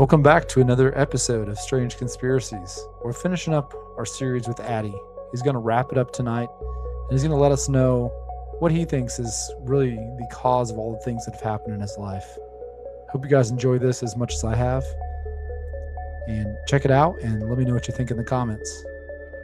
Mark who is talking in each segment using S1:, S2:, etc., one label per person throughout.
S1: Welcome back to another episode of Strange Conspiracies. We're finishing up our series with Addy. He's going to wrap it up tonight, and he's going to let us know what he thinks is really the cause of all the things that have happened in his life. Hope you guys enjoy this as much as I have. And check it out, and let me know what you think in the comments.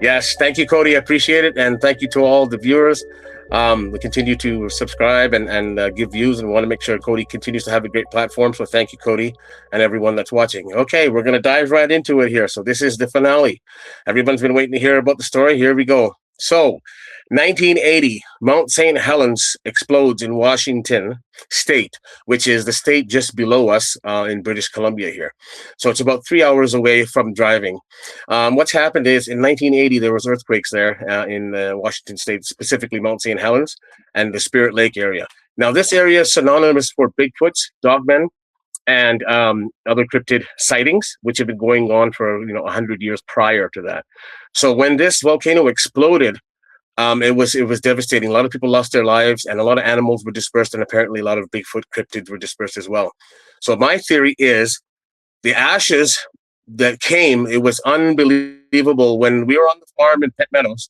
S2: Yes, thank you, Cody. I appreciate it. And thank you to all the viewers. We continue to subscribe and give views, and want to make sure Cody continues to have a great platform. So thank you, Cody, and everyone that's watching. Okay, we're going to dive right into it here. So this is the finale. Everyone's been waiting to hear about the story. Here we go. So 1980, Mount St. Helens explodes in Washington State, which is the state just below us in British Columbia here. So it's about 3 hours away from driving. What's happened is in 1980, there was earthquakes there in Washington State, specifically Mount St. Helens and the Spirit Lake area. Now, this area is synonymous for Bigfoot, Dogman, and other cryptid sightings, which have been going on for 100 years prior to that. So when this volcano exploded, it was devastating. A lot of people lost their lives, and a lot of animals were dispersed, and apparently a lot of Bigfoot cryptids were dispersed as well. So my theory is the ashes that came, it was unbelievable. When we were on the farm in Pet Meadows,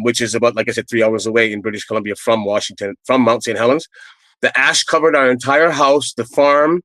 S2: which is about, like I said, 3 hours away in British Columbia from Washington, from Mount St. Helens, the ash covered our entire house, the farm.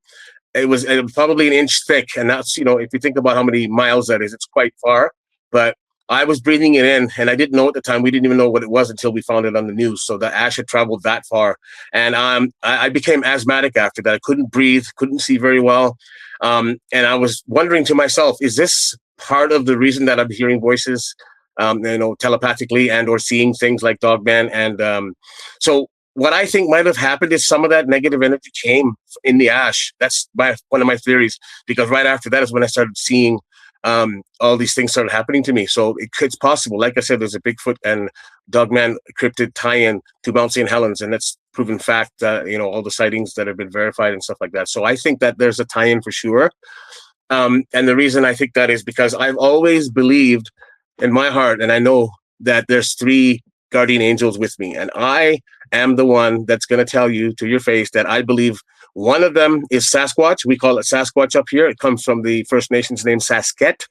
S2: It was probably an inch thick, and that's, if you think about how many miles that is, it's quite far. But I was breathing it in, and I didn't know at the time. We didn't even know what it was until we found it on the news. So the ash had traveled that far, and I became asthmatic after that. I couldn't breathe, couldn't see very well, and I was wondering to myself, is this part of the reason that I'm hearing voices, telepathically, and or seeing things like Dogman? And so what I think might have happened is some of that negative energy came in the ash. That's one of my theories, because right after that is when I started seeing all these things started happening to me. So it's possible. Like I said, there's a Bigfoot and Dogman cryptid tie-in to Mount St. Helens, and that's proven fact. All the sightings that have been verified and stuff like that. So I think that there's a tie-in for sure. And the reason I think that is because I've always believed in my heart, and I know that there's 3 guardian angels with me, and I am the one that's going to tell you to your face that I believe one of them is Sasquatch. We call it Sasquatch up here. It comes from the First Nations name Sasket,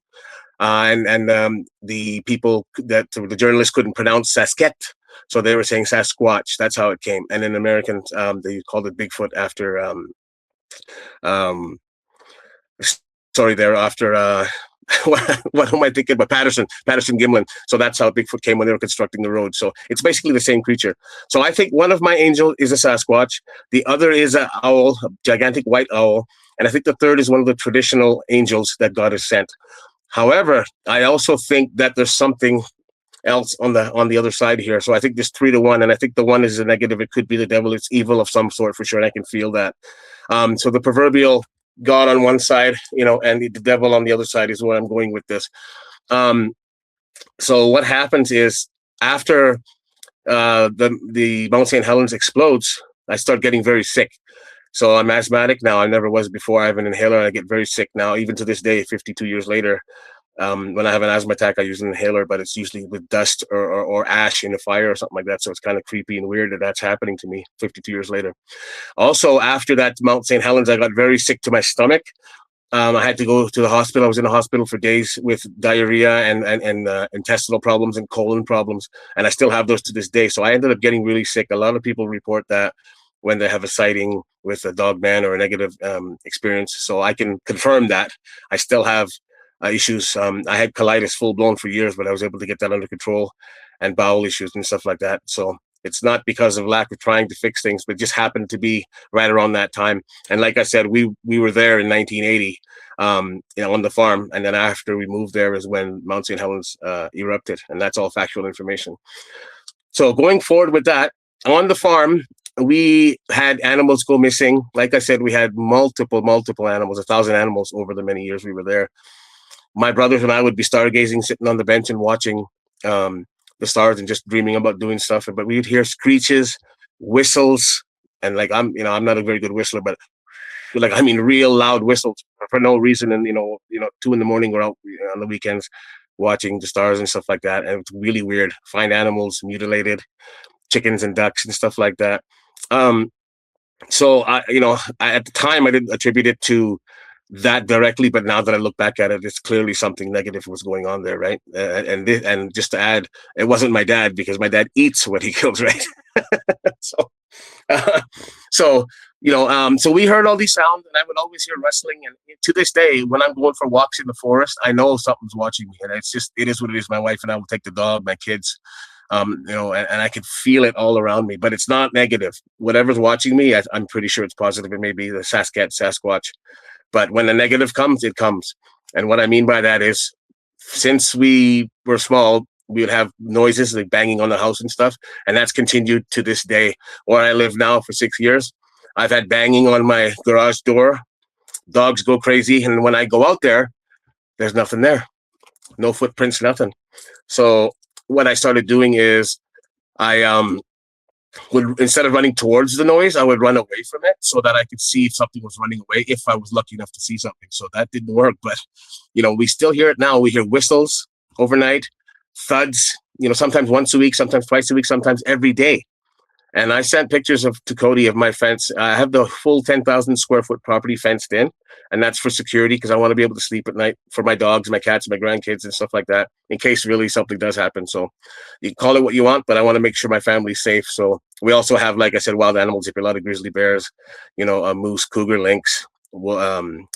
S2: and the people that the journalists couldn't pronounce Sasket, so they were saying Sasquatch. That's how it came. And in Americans, they called it Bigfoot after what am I thinking about? Patterson Gimlin. So that's how Bigfoot came when they were constructing the road. So it's basically the same creature. So I think one of my angels is a Sasquatch. The other is an owl, a gigantic white owl. And I think the third is one of the traditional angels that God has sent. However, I also think that there's something else on the other side here. So I think there's 3 to 1, and I think the one is a negative. It could be the devil. It's evil of some sort for sure, and I can feel that. So the proverbial God on one side, and the devil on the other side is where I'm going with this. So what happens is after the Mount St. Helens explodes, I start getting very sick. So I'm asthmatic now. I never was before. I have an inhaler, and I get very sick now, even to this day, 52 years later. When I have an asthma attack, I use an inhaler, but it's usually with dust or ash in a fire or something like that. So it's kind of creepy and weird that that's happening to me 52 years later. Also, after that Mount St. Helens, I got very sick to my stomach. I had to go to the hospital. I was in the hospital for days with diarrhea and intestinal problems and colon problems, and I still have those to this day. So I ended up getting really sick. A lot of people report that when they have a sighting with a Dogman or a negative experience. So I can confirm that I still have issues. I had colitis full blown for years, but I was able to get that under control, and bowel issues and stuff like that. So it's not because of lack of trying to fix things, but just happened to be right around that time. And like I said, we were there in 1980, on the farm. And then after we moved there is when Mount St. Helens erupted, and that's all factual information. So going forward with that, on the farm, we had animals go missing. Like I said, we had multiple animals, 1,000 animals over the many years we were there. My brothers and I would be stargazing, sitting on the bench and watching the stars and just dreaming about doing stuff. But we'd hear screeches, whistles, and like I'm not a very good whistler, but real loud whistles for no reason. And 2 in the morning, we're out on the weekends watching the stars and stuff like that. And it's really weird. Find animals mutilated, chickens and ducks and stuff like that. So I at the time I didn't attribute it to that directly, but now that I look back at it, it's clearly something negative was going on there, right? And just to add, it wasn't my dad, because my dad eats what he kills, right? so, uh, so so we heard all these sounds, and I would always hear rustling. And to this day, when I'm going for walks in the forest, I know something's watching me, and it is what it is. My wife and I will take the dog, my kids, and I can feel it all around me, but it's not negative. Whatever's watching me, I'm pretty sure it's positive. It may be the Sasquatch. But when the negative comes, it comes. And what I mean by that is, since we were small, we would have noises like banging on the house and stuff. And that's continued to this day. Where I live now for 6 years, I've had banging on my garage door. Dogs go crazy. And when I go out there, there's nothing there. No footprints, nothing. So what I started doing is I would, instead of running towards the noise, I would run away from it so that I could see if something was running away, if I was lucky enough to see something. So that didn't work, but we still hear it now. We hear whistles overnight, thuds, sometimes once a week, sometimes twice a week, sometimes every day. And I sent pictures to Cody of my fence. I have the full 10,000 square foot property fenced in, and that's for security, because I want to be able to sleep at night for my dogs, my cats, my grandkids, and stuff like that, in case really something does happen. So you can call it what you want, but I want to make sure my family's safe. So we also have, like I said, wild animals. A lot of grizzly bears, moose, cougar, lynx,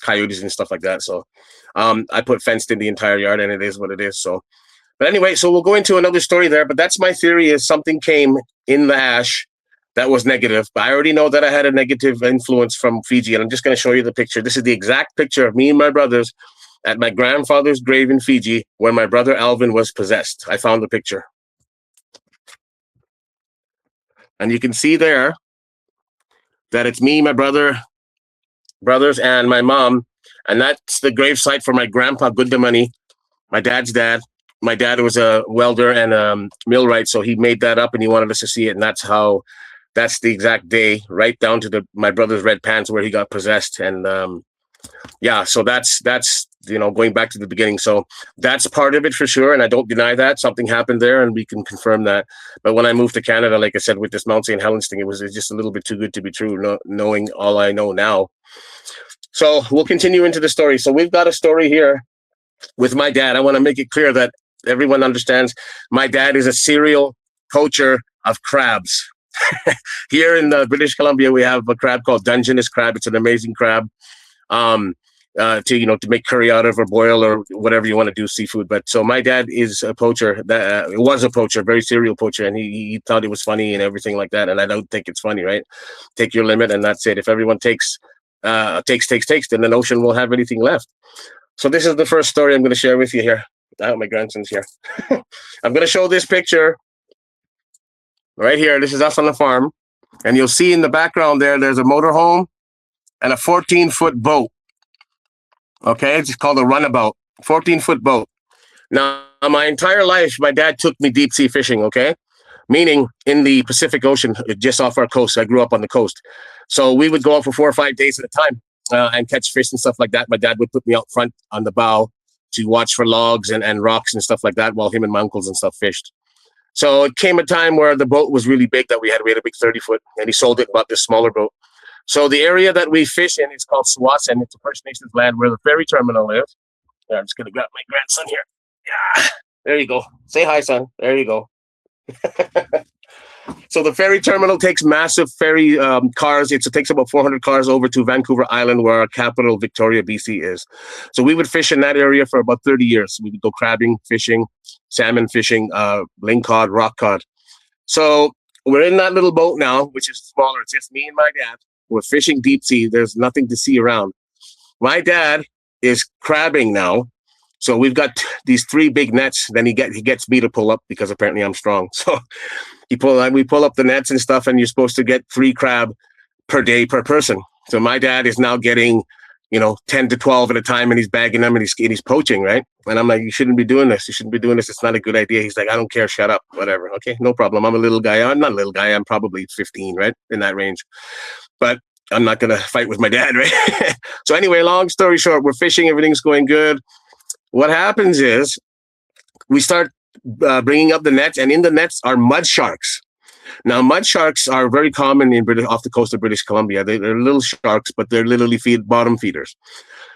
S2: coyotes, and stuff like that. So I put fenced in the entire yard, and it is what it is. So, but anyway, so we'll go into another story there. But that's my theory: is something came in the ash that was negative. But I already know that I had a negative influence from Fiji, and I'm just going to show you the picture. This is the exact picture of me and my brothers at my grandfather's grave in Fiji, where my brother Alvin was possessed. I found the picture, and you can see there that it's me, my brothers, and my mom, and that's the grave site for my grandpa Goodamani, my dad's dad. My dad was a welder and millwright, so he made that up, and he wanted us to see it, and that's the exact day, right down to my brother's red pants where he got possessed. And so that's going back to the beginning. So that's part of it for sure, and I don't deny that something happened there, and we can confirm that. But when I moved to Canada, like I said, with this Mount St. Helens thing, it was just a little bit too good to be true, knowing all I know now. So we'll continue into the story. So we've got a story here with my dad. I want to make it clear that everyone understands my dad is a serial poacher of crabs. Here in British Columbia, we have a crab called Dungeness crab. It's an amazing crab to make curry out of, or boil, or whatever you want to do, seafood. But so my dad is a poacher. That was a poacher, very serial poacher, and he thought it was funny and everything like that. And I don't think it's funny, right? Take your limit, and that's it. If everyone takes, then the ocean won't have anything left. So this is the first story I'm going to share with you here. I hope my grandson's here. I'm going to show this picture right here. This is us on the farm. And you'll see in the background there's a motorhome and a 14-foot boat. Okay, it's called a runabout, 14-foot boat. Now, my entire life, my dad took me deep sea fishing, okay? Meaning in the Pacific Ocean, just off our coast. I grew up on the coast. So we would go out for 4 or 5 days at a time and catch fish and stuff like that. My dad would put me out front on the bow to watch for logs and rocks and stuff like that, while him and my uncles and stuff fished. So it came a time where the boat was really big that we had a big 30-foot, and he sold it, bought this smaller boat. So the area that we fish in is called Swasan. It's a First Nations land where the ferry terminal is. Yeah, I'm just going to grab my grandson here. Yeah, there you go. Say hi, son. There you go. So the ferry terminal takes massive ferry cars. It takes about 400 cars over to Vancouver Island, where our capital, Victoria, BC, is. So we would fish in that area for about 30 years. We would go crabbing, fishing, salmon fishing, lingcod, rock cod. So we're in that little boat now, which is smaller. It's just me and my dad. We're fishing deep sea. There's nothing to see around. My dad is crabbing now. So we've got these 3 big nets. Then he gets me to pull up, because apparently I'm strong. So we pull up the nets and stuff, and you're supposed to get 3 crab per day per person. So my dad is now getting 10 to 12 at a time, and he's bagging them, and he's poaching, right? And I'm like, you shouldn't be doing this. You shouldn't be doing this. It's not a good idea. He's like, I don't care. Shut up. Whatever. Okay, no problem. I'm a little guy. I'm not a little guy. I'm probably 15, right? In that range. But I'm not going to fight with my dad, right? So anyway, long story short, we're fishing. Everything's going good. What happens is we start bringing up the nets, and in the nets are mud sharks. Now, mud sharks are very common off the coast of British Columbia. They're little sharks, but they're literally bottom feeders.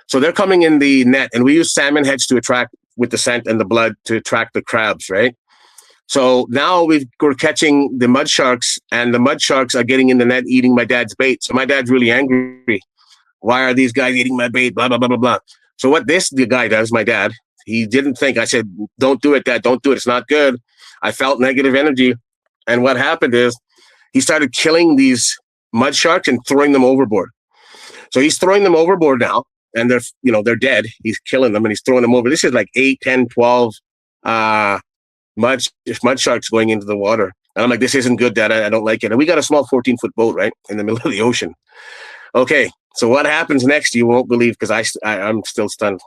S2: So they're coming in the net, and we use salmon heads to attract with the scent and the blood to attract the crabs, right? So now we're catching the mud sharks, and the mud sharks are getting in the net, eating my dad's bait. So my dad's really angry. Why are these guys eating my bait? Blah, blah, blah, blah, blah. So what the guy does, my dad, he didn't think. I said, don't do it, Dad. Don't do it. It's not good. I felt negative energy. And what happened is he started killing these mud sharks and throwing them overboard. So he's throwing them overboard now, and they're dead. He's killing them, and he's throwing them over. This is like 8, 10, 12 mud sharks going into the water. And I'm like, this isn't good, Dad. I don't like it. And we got a small 14-foot boat, right, in the middle of the ocean. Okay, so what happens next, you won't believe, because I'm still stunned.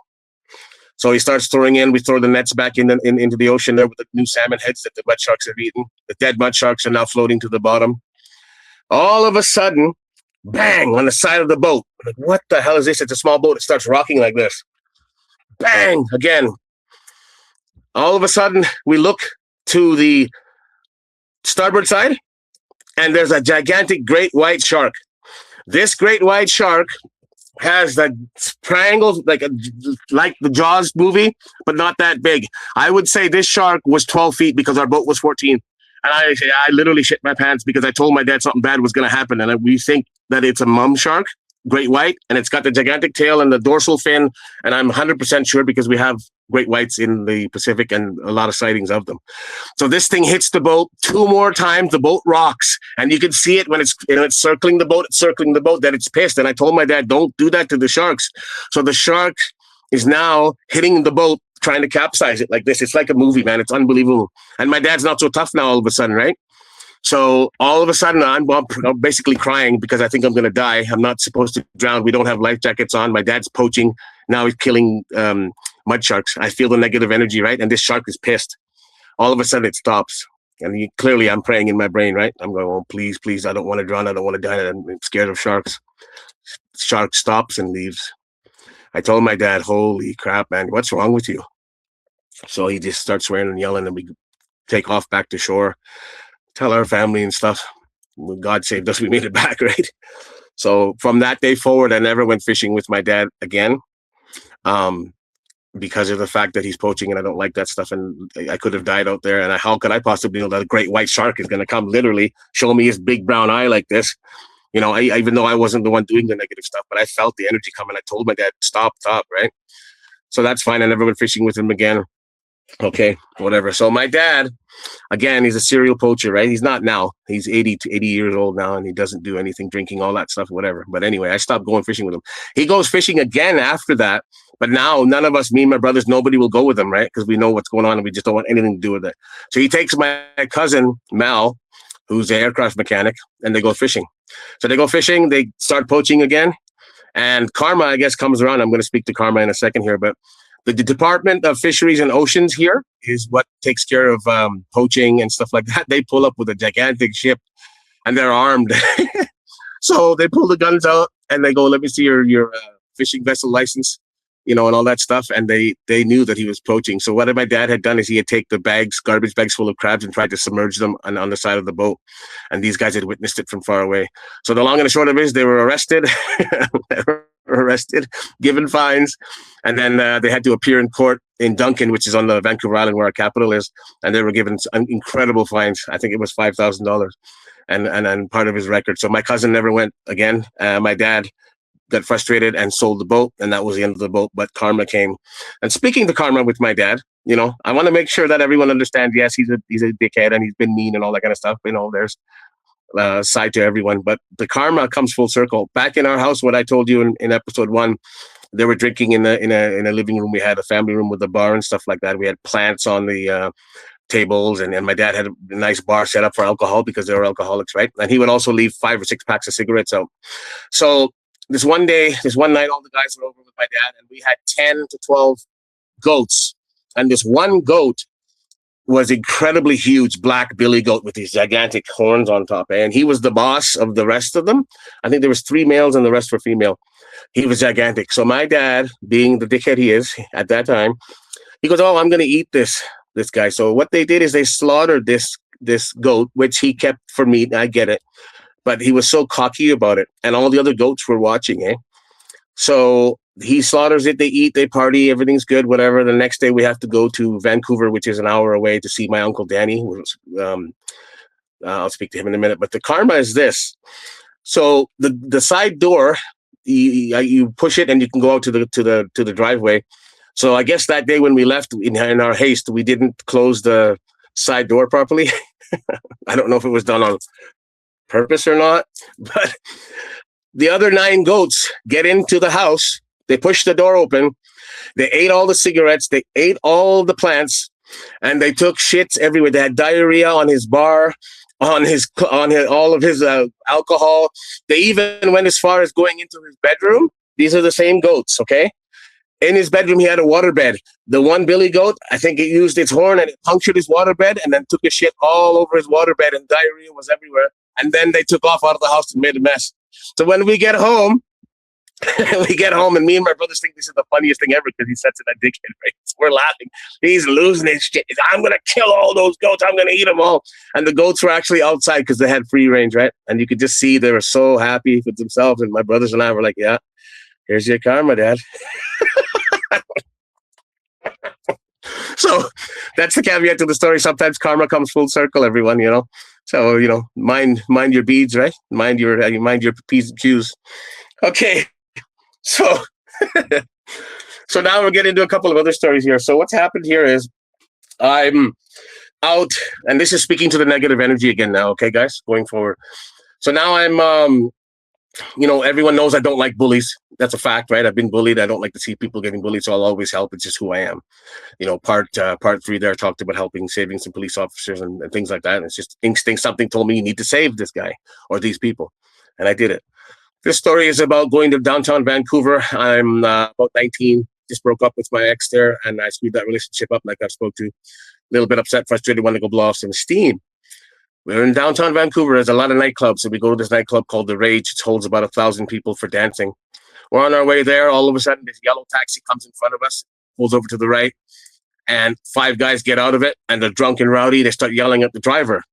S2: So he starts throwing in. We throw the nets back into the ocean there with the new salmon heads that the mud sharks have eaten. The dead mud sharks are now floating to the bottom. All of a sudden, bang, on the side of the boat. I'm like, what the hell is this? It's a small boat. It starts rocking like this. Bang, again. All of a sudden, we look to the starboard side, and there's a gigantic great white shark. This great white shark has the triangles like the Jaws movie, but not that big. I would say this shark was 12 feet because our boat was 14. And I literally shit my pants because I told my dad something bad was going to happen. And we think that it's a mum shark, great white, and it's got the gigantic tail and the dorsal fin. And I'm 100% sure because we have great whites in the Pacific and a lot of sightings of them. So this thing hits the boat 2 more times. The boat rocks, and you can see it when it's circling the boat. It's circling the boat that it's pissed. And I told my dad, don't do that to the sharks. So the shark is now hitting the boat, trying to capsize it like this. It's like a movie, man. It's unbelievable. And my dad's not so tough now all of a sudden, right? So all of a sudden, I'm basically crying because I think I'm going to die. I'm not supposed to drown. We don't have life jackets on. My dad's poaching. Now he's killing mud sharks. I feel the negative energy, right? And this shark is pissed. All of a sudden, it stops. And clearly, I'm praying in my brain, right? I'm going, oh, please, please, I don't want to drown. I don't want to die. I'm scared of sharks. Shark stops and leaves. I told my dad, holy crap, man, what's wrong with you? So he just starts swearing and yelling, and we take off back to shore, tell our family and stuff. God saved us. We made it back, right? So from that day forward, I never went fishing with my dad again because of the fact that he's poaching and I don't like that stuff. And I could have died out there. And how could I possibly know that a great white shark is going to come literally show me his big brown eye like this? You know, even though I wasn't the one doing the negative stuff, but I felt the energy coming. I told my dad, stop, right? So that's fine. I never went fishing with him again. Okay, whatever. So my dad, again, he's a serial poacher, right? He's not now. He's 80 years old now, and he doesn't do anything, drinking, all that stuff, whatever. But anyway, I stopped going fishing with him. He goes fishing again after that. But now none of us, me and my brothers, nobody will go with him, right? Because we know what's going on and we just don't want anything to do with it. So he takes my cousin, Mal, who's an aircraft mechanic, and they go fishing. So they go fishing, they start poaching again. And Karma, I guess, comes around. I'm going to speak to Karma in a second here, but the Department of Fisheries and Oceans here is what takes care of poaching and stuff like that. They pull up with a gigantic ship, and they're armed. So they pull the guns out, and they go, let me see your fishing vessel license, you know, and all that stuff. And they knew that he was poaching. So what my dad had done is he had taken the garbage bags full of crabs and tried to submerge them on the side of the boat. And these guys had witnessed it from far away. So the long and the short of it is they were arrested. Given fines, and then they had to appear in court in Duncan, which is on the Vancouver Island where our capital is, and they were given incredible fines. I think it was $5,000, and part of his record. So my cousin never went again. My dad got frustrated and sold the boat, and that was the end of the boat. But Karma came, and speaking to Karma with my dad, you know, I want to make sure that everyone understands. Yes, he's a dickhead and he's been mean and all that kind of stuff. You know, there's side to everyone, but the karma comes full circle. Back in our house, what I told you in episode 1, they were drinking in a living room. We had a family room with a bar and stuff like that. We had plants on the tables, and my dad had a nice bar set up for alcohol because they were alcoholics, right? And he would also leave 5 or 6 packs of cigarettes out. So this one night, all the guys were over with my dad, and we had 10 to 12 goats, and this one goat was incredibly huge, black billy goat with these gigantic horns on top. And he was the boss of the rest of them. I think there was 3 males and the rest were female. He was gigantic. So my dad, being the dickhead he is at that time, he goes, oh, I'm going to eat this guy. So what they did is they slaughtered this goat, which he kept for meat. I get it. But he was so cocky about it. And all the other goats were watching, eh? So he slaughters it, they eat, they party, everything's good, whatever. The next day we have to go to Vancouver, which is an hour away, to see my uncle Danny. I'll speak to him in a minute. But the karma is this. So the side door, you push it and you can go out to the driveway. So I guess that day when we left in our haste, we didn't close the side door properly. I don't know if it was done on purpose or not, but the other 9 goats get into the house. They pushed the door open. They ate all the cigarettes. They ate all the plants, and they took shits everywhere. They had diarrhea on his bar, on all of his alcohol. They even went as far as going into his bedroom. These are the same goats, okay? In his bedroom, he had a waterbed. The one billy goat, I think it used its horn and it punctured his waterbed and then took a shit all over his waterbed, and diarrhea was everywhere. And then they took off out of the house and made a mess. So when we get home, and me and my brothers think this is the funniest thing ever because he sets it that dickhead, right? So we're laughing. He's losing his shit. I'm going to kill all those goats. I'm going to eat them all. And the goats were actually outside because they had free range, right? And you could just see they were so happy with themselves. And my brothers and I were like, yeah, here's your karma, Dad. So that's the caveat to the story. Sometimes karma comes full circle, everyone, you know. So, you know, mind your beads, right? Mind your P's and Q's. Okay. So, so now we're getting into a couple of other stories here. So what's happened here is I'm out, and this is speaking to the negative energy again now, okay, guys, going forward. So now I'm, you know, everyone knows I don't like bullies. That's a fact, right? I've been bullied. I don't like to see people getting bullied, so I'll always help. It's just who I am. You know, part 3 there, I talked about saving some police officers and things like that. And it's just instinct. Something told me you need to save this guy or these people, and I did it. This story is about going to downtown Vancouver. I'm about 19, just broke up with my ex there, and I screwed that relationship up like I spoke to. A little bit upset, frustrated, wanted to go blow off some steam. We're in downtown Vancouver. There's a lot of nightclubs. So we go to this nightclub called The Rage. It holds about 1,000 people for dancing. We're on our way there. All of a sudden, this yellow taxi comes in front of us, pulls over to the right, and 5 guys get out of it, and they're drunk and rowdy. They start yelling at the driver.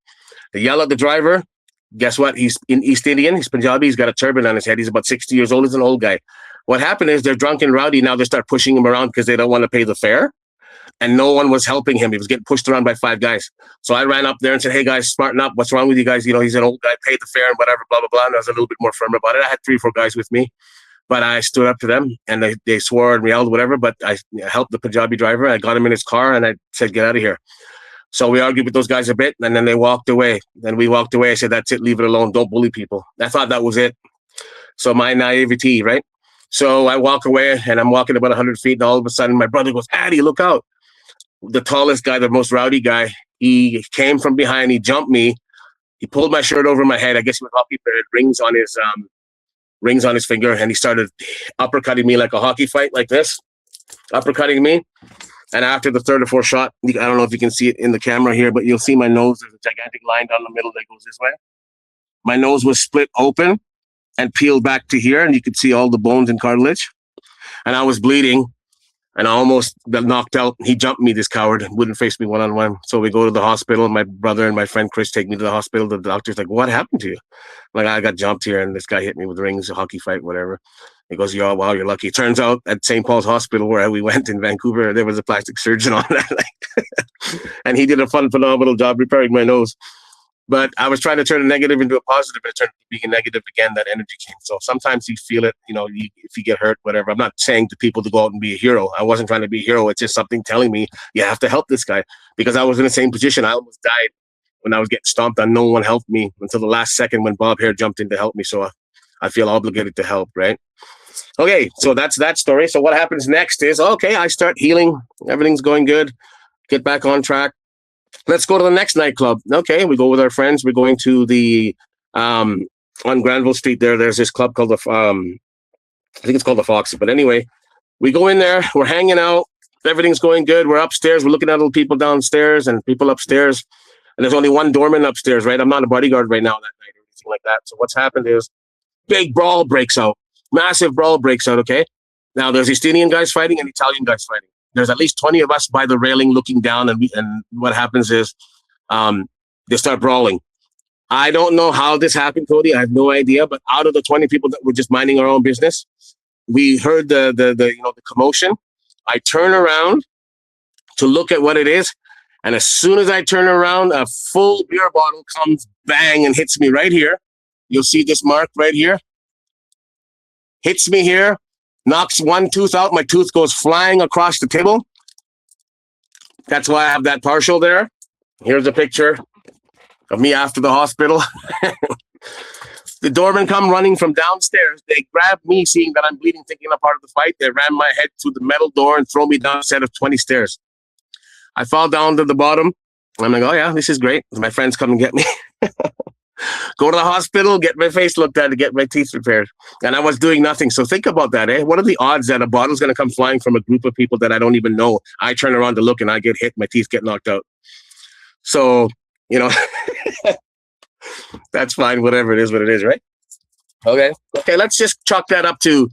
S2: They yell at the driver. Guess what? He's in East Indian. He's Punjabi. He's got a turban on his head. He's about 60 years old. He's an old guy. What happened is they're drunk and rowdy. Now they start pushing him around because they don't want to pay the fare. And no one was helping him. He was getting pushed around by 5 guys. So I ran up there and said, hey, guys, smarten up. What's wrong with you guys? You know, he's an old guy. Pay the fare and whatever, blah, blah, blah. And I was a little bit more firm about it. I had 3 or 4 guys with me. But I stood up to them, and they swore and yelled, whatever. But I helped the Punjabi driver. I got him in his car, and I said, get out of here. So we argued with those guys a bit, and then they walked away. Then we walked away. I said, that's it. Leave it alone. Don't bully people. I thought that was it. So my naivety, right? So I walk away, and I'm walking about 100 feet, and all of a sudden my brother goes, Addy, look out. The tallest guy, the most rowdy guy, he came from behind. He jumped me. He pulled my shirt over my head. I guess he was hockey player. Rings on his finger, and he started uppercutting me like a hockey fight, like this, uppercutting me. And after the 3rd or 4th shot, I don't know if you can see it in the camera here, but you'll see my nose. There's a gigantic line down the middle that goes this way. My nose was split open and peeled back to here, and you could see all the bones and cartilage. And I was bleeding, and I almost got knocked out. He jumped me, this coward, wouldn't face me one-on-one. So we go to the hospital. My brother and my friend Chris take me to the hospital. The doctor's like, what happened to you? Like, I got jumped here, and this guy hit me with rings, a hockey fight, whatever. He goes, yeah, wow, you're lucky. Turns out at St. Paul's Hospital, where we went in Vancouver, there was a plastic surgeon on that. And he did a phenomenal job repairing my nose. But I was trying to turn a negative into a positive, and it turned to being a negative again. That energy came. So sometimes you feel it, you know, if you get hurt, whatever. I'm not saying to people to go out and be a hero. I wasn't trying to be a hero. It's just something telling me you have to help this guy, because I was in the same position. I almost died when I was getting stomped on. No one helped me until the last second when Bob Hare jumped in to help me. So I feel obligated to help, right? Okay, so that's that story. So what happens next is, okay, I start healing. Everything's going good. Get back on track. Let's go to the next nightclub. Okay, we go with our friends. We're going to the, on Granville Street there, there's this club called I think it's called the Fox. But anyway, we go in there. We're hanging out. Everything's going good. We're upstairs. We're looking at little people downstairs and people upstairs. And there's only one doorman upstairs, right? I'm not a bodyguard right now that night or anything like that. So what's happened is big brawl breaks out. Massive brawl breaks out, okay? Now, there's East Indian guys fighting and Italian guys fighting. There's at least 20 of us by the railing looking down, and what happens is they start brawling. I don't know how this happened, Cody. I have no idea, but out of the 20 people that were just minding our own business, we heard the commotion. I turn around to look at what it is, and as soon as I turn around, a full beer bottle comes bang and hits me right here. You'll see this mark right here. Hits me here, knocks one tooth out. My tooth goes flying across the table. That's why I have that partial there. Here's a picture of me after the hospital. The doorman come running from downstairs. They grabbed me, seeing that I'm bleeding, thinking I'm part of the fight. They ram my head through the metal door and throw me down a set of 20 stairs. I fall down to the bottom. I'm like, oh yeah, this is great. My friends come and get me. Go to the hospital, get my face looked at, and get my teeth repaired. And I was doing nothing. So think about that, eh? What are the odds that a bottle's going to come flying from a group of people that I don't even know? I turn around to look and I get hit, my teeth get knocked out. So, you know, that's fine, whatever it is, what it is, right? Okay, let's just chalk that up to,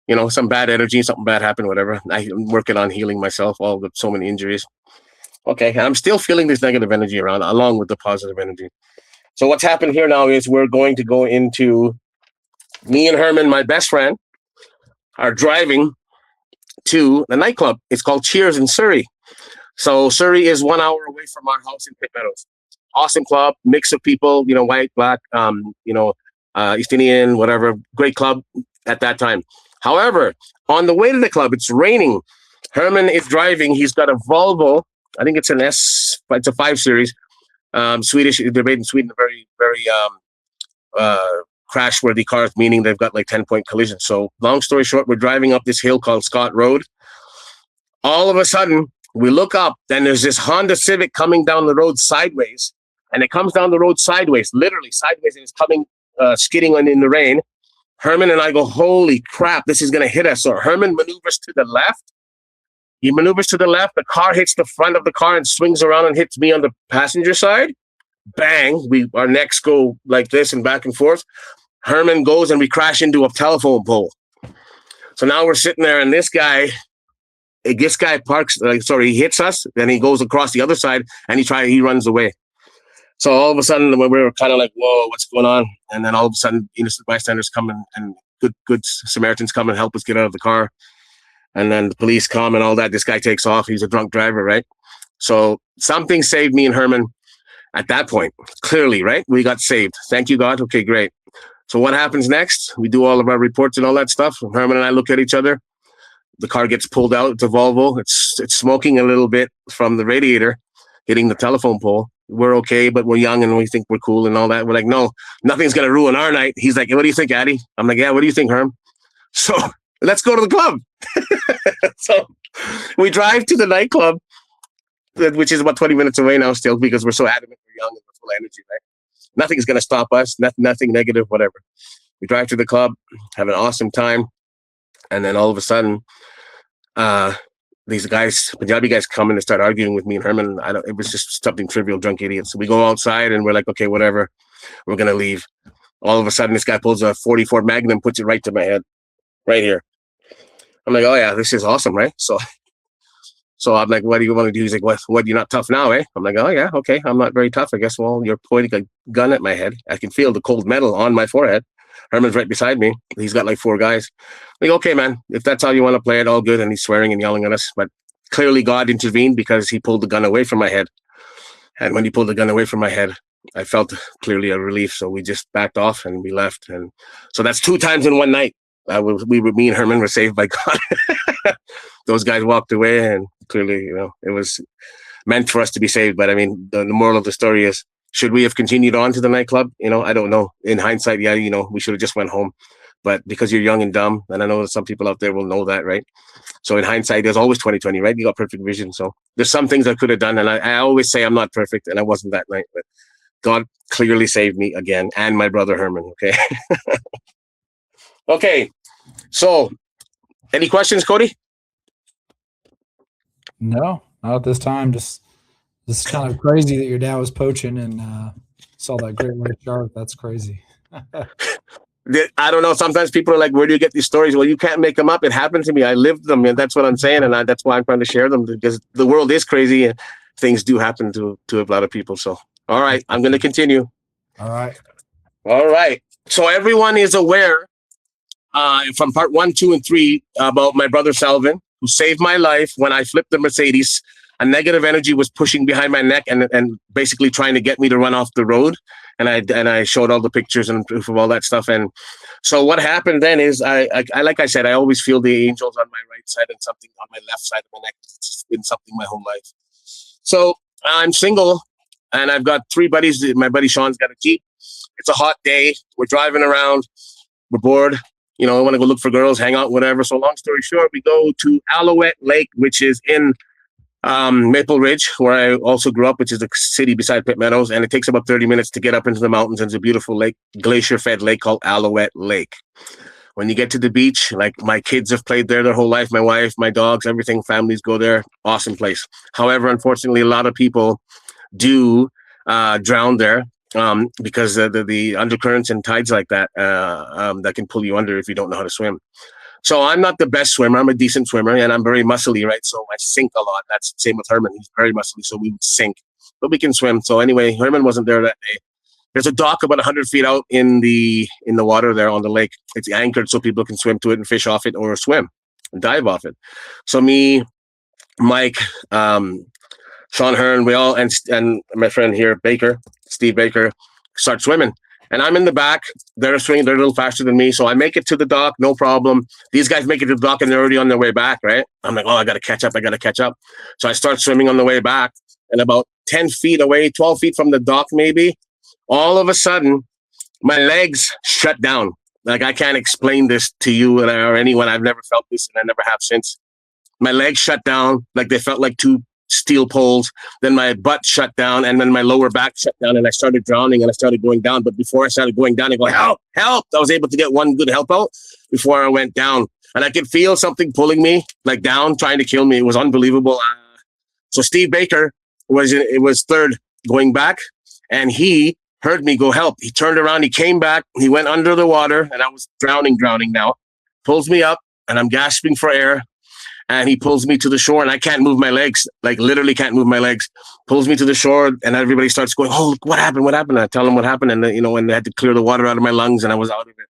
S2: you know, some bad energy, something bad happened, whatever. I'm working on healing myself, so many injuries. Okay, I'm still feeling this negative energy around, along with the positive energy. So what's happened here now is we're going to go into, me and Herman, my best friend, are driving to the nightclub. It's called Cheers in Surrey. So Surrey is 1 hour away from our house in Pitt Meadows. Awesome club, mix of people, you know, white, black, East Indian, whatever. Great club at that time. However, on the way to the club, it's raining. Herman is driving. He's got a Volvo. I think it's it's a 5 Series. Swedish, they're made in Sweden, very, very crash-worthy cars, meaning they've got like 10-point collisions. So long story short, we're driving up this hill called Scott Road. All of a sudden, we look up, then there's this Honda Civic coming down the road sideways, and it comes down the road sideways, literally sideways, and it's coming, skidding in the rain. Herman and I go, holy crap, this is going to hit us. So Herman maneuvers to the left. He maneuvers to the left. The car hits the front of the car and swings around and hits me on the passenger side. Bang. Our necks go like this and back and forth. Herman goes and we crash into a telephone pole. So now we're sitting there, and this guy parks, he hits us. Then he goes across the other side and he runs away. So all of a sudden we were kind of like, whoa, what's going on? And then all of a sudden, innocent bystanders come and good Samaritans come and help us get out of the car. And then the police come and all that. This guy takes off. He's a drunk driver, right? So something saved me and Herman at that point. Clearly, right? We got saved. Thank you, God. Okay, great. So what happens next? We do all of our reports and all that stuff. Herman and I look at each other. The car gets pulled out. It's a Volvo. It's smoking a little bit from the radiator, hitting the telephone pole. We're okay, but we're young and we think we're cool and all that. We're like, no, nothing's going to ruin our night. He's like, what do you think, Addy? I'm like, yeah, what do you think, Herm? So let's go to the club. So we drive to the nightclub, which is about 20 minutes away now still, because we're so adamant we're young and we're full of energy, right? Nothing's going to stop us, nothing negative, whatever. We drive to the club, have an awesome time. And then all of a sudden, these guys, Punjabi guys, come in and start arguing with me and Herman. It was just something trivial, drunk idiots. So we go outside and we're like, okay, whatever. We're going to leave. All of a sudden, this guy pulls a 44 Magnum, puts it right to my head, right here. I'm like, oh yeah, this is awesome, right? So I'm like, what do you want to do? He's like, what, you're not tough now, eh? I'm like, oh yeah, okay, I'm not very tough, I guess. Well, you're pointing a gun at my head. I can feel the cold metal on my forehead. Herman's right beside me. He's got like 4 guys. I'm like, okay, man, if that's how you want to play it, all good. And he's swearing and yelling at us. But clearly God intervened because he pulled the gun away from my head. And when he pulled the gun away from my head, I felt clearly a relief. So we just backed off and we left. And so that's 2 times in one night. Me and Herman were saved by God. Those guys walked away, and clearly, it was meant for us to be saved. But I mean, the moral of the story is, should we have continued on to the nightclub? I don't know. In hindsight, yeah, we should have just went home. But because you're young and dumb, and I know that some people out there will know that, right? So in hindsight, there's always 20/20, right? You got perfect vision. So there's some things I could have done, and I always say I'm not perfect, and I wasn't that night. But God clearly saved me again, and my brother Herman. Okay. Okay. So, any questions, Cody?
S1: No, not at this time. Just this is kind of crazy that your dad was poaching and saw that great white shark. That's crazy.
S2: I don't know. Sometimes people are like, where do you get these stories? Well, you can't make them up. It happened to me. I lived them, and that's what I'm saying. And that's why I'm trying to share them, because the world is crazy and things do happen to a lot of people. So, all right, I'm going to continue.
S1: All right.
S2: So everyone is aware from part 1, 2, and 3 about my brother Salvin, who saved my life when I flipped the Mercedes. A negative energy was pushing behind my neck and basically trying to get me to run off the road. And I showed all the pictures and proof of all that stuff. And so what happened then is I like I said, I always feel the angels on my right side and something on my left side of my neck. It's been something my whole life. So I'm single and I've got 3 buddies. My buddy Sean's got a Jeep. It's a hot day. We're driving around. We're bored. I want to go look for girls, hang out, whatever. So long story short, we go to Alouette Lake, which is in Maple Ridge, where I also grew up, which is a city beside Pitt Meadows. And it takes about 30 minutes to get up into the mountains. And it's a beautiful lake, glacier-fed lake called Alouette Lake. When you get to the beach, like my kids have played there their whole life, my wife, my dogs, everything, families go there. Awesome place. However, unfortunately, a lot of people do drown there. Because the undercurrents and tides like that that can pull you under if you don't know how to swim. So I'm not the best swimmer. I'm a decent swimmer, and I'm very muscly, right? So I sink a lot. That's the same with Herman. He's very muscly, so we would sink. But we can swim. So anyway, Herman wasn't there that day. There's a dock about 100 feet out in the water there on the lake. It's anchored so people can swim to it and fish off it or swim and dive off it. So me, Mike, Sean Hearn, we all, and my friend here, Steve Baker, start swimming. And I'm in the back. They're swimming. They're a little faster than me. So I make it to the dock, no problem. These guys make it to the dock and they're already on their way back, right? I'm like, I got to catch up. So I start swimming on the way back. And about 10 feet away, 12 feet from the dock maybe, all of a sudden, my legs shut down. Like, I can't explain this to you or anyone. I've never felt this and I never have since. My legs shut down. Like, they felt like 2 steel poles. Then my butt shut down and then my lower back shut down and I started drowning and I started going down. But before I started going down, I go, help. I was able to get one good help out before I went down. And I could feel something pulling me like down, trying to kill me. It was unbelievable. So Steve Baker was third going back and he heard me go help. He turned around, he came back, he went under the water and I was drowning now. Pulls me up and I'm gasping for air. And he pulls me to the shore and I can't move my legs, like literally can't move my legs. Pulls me to the shore and everybody starts going, oh, look, what happened? And I tell him what happened. And, and they had to clear the water out of my lungs and I was out of it.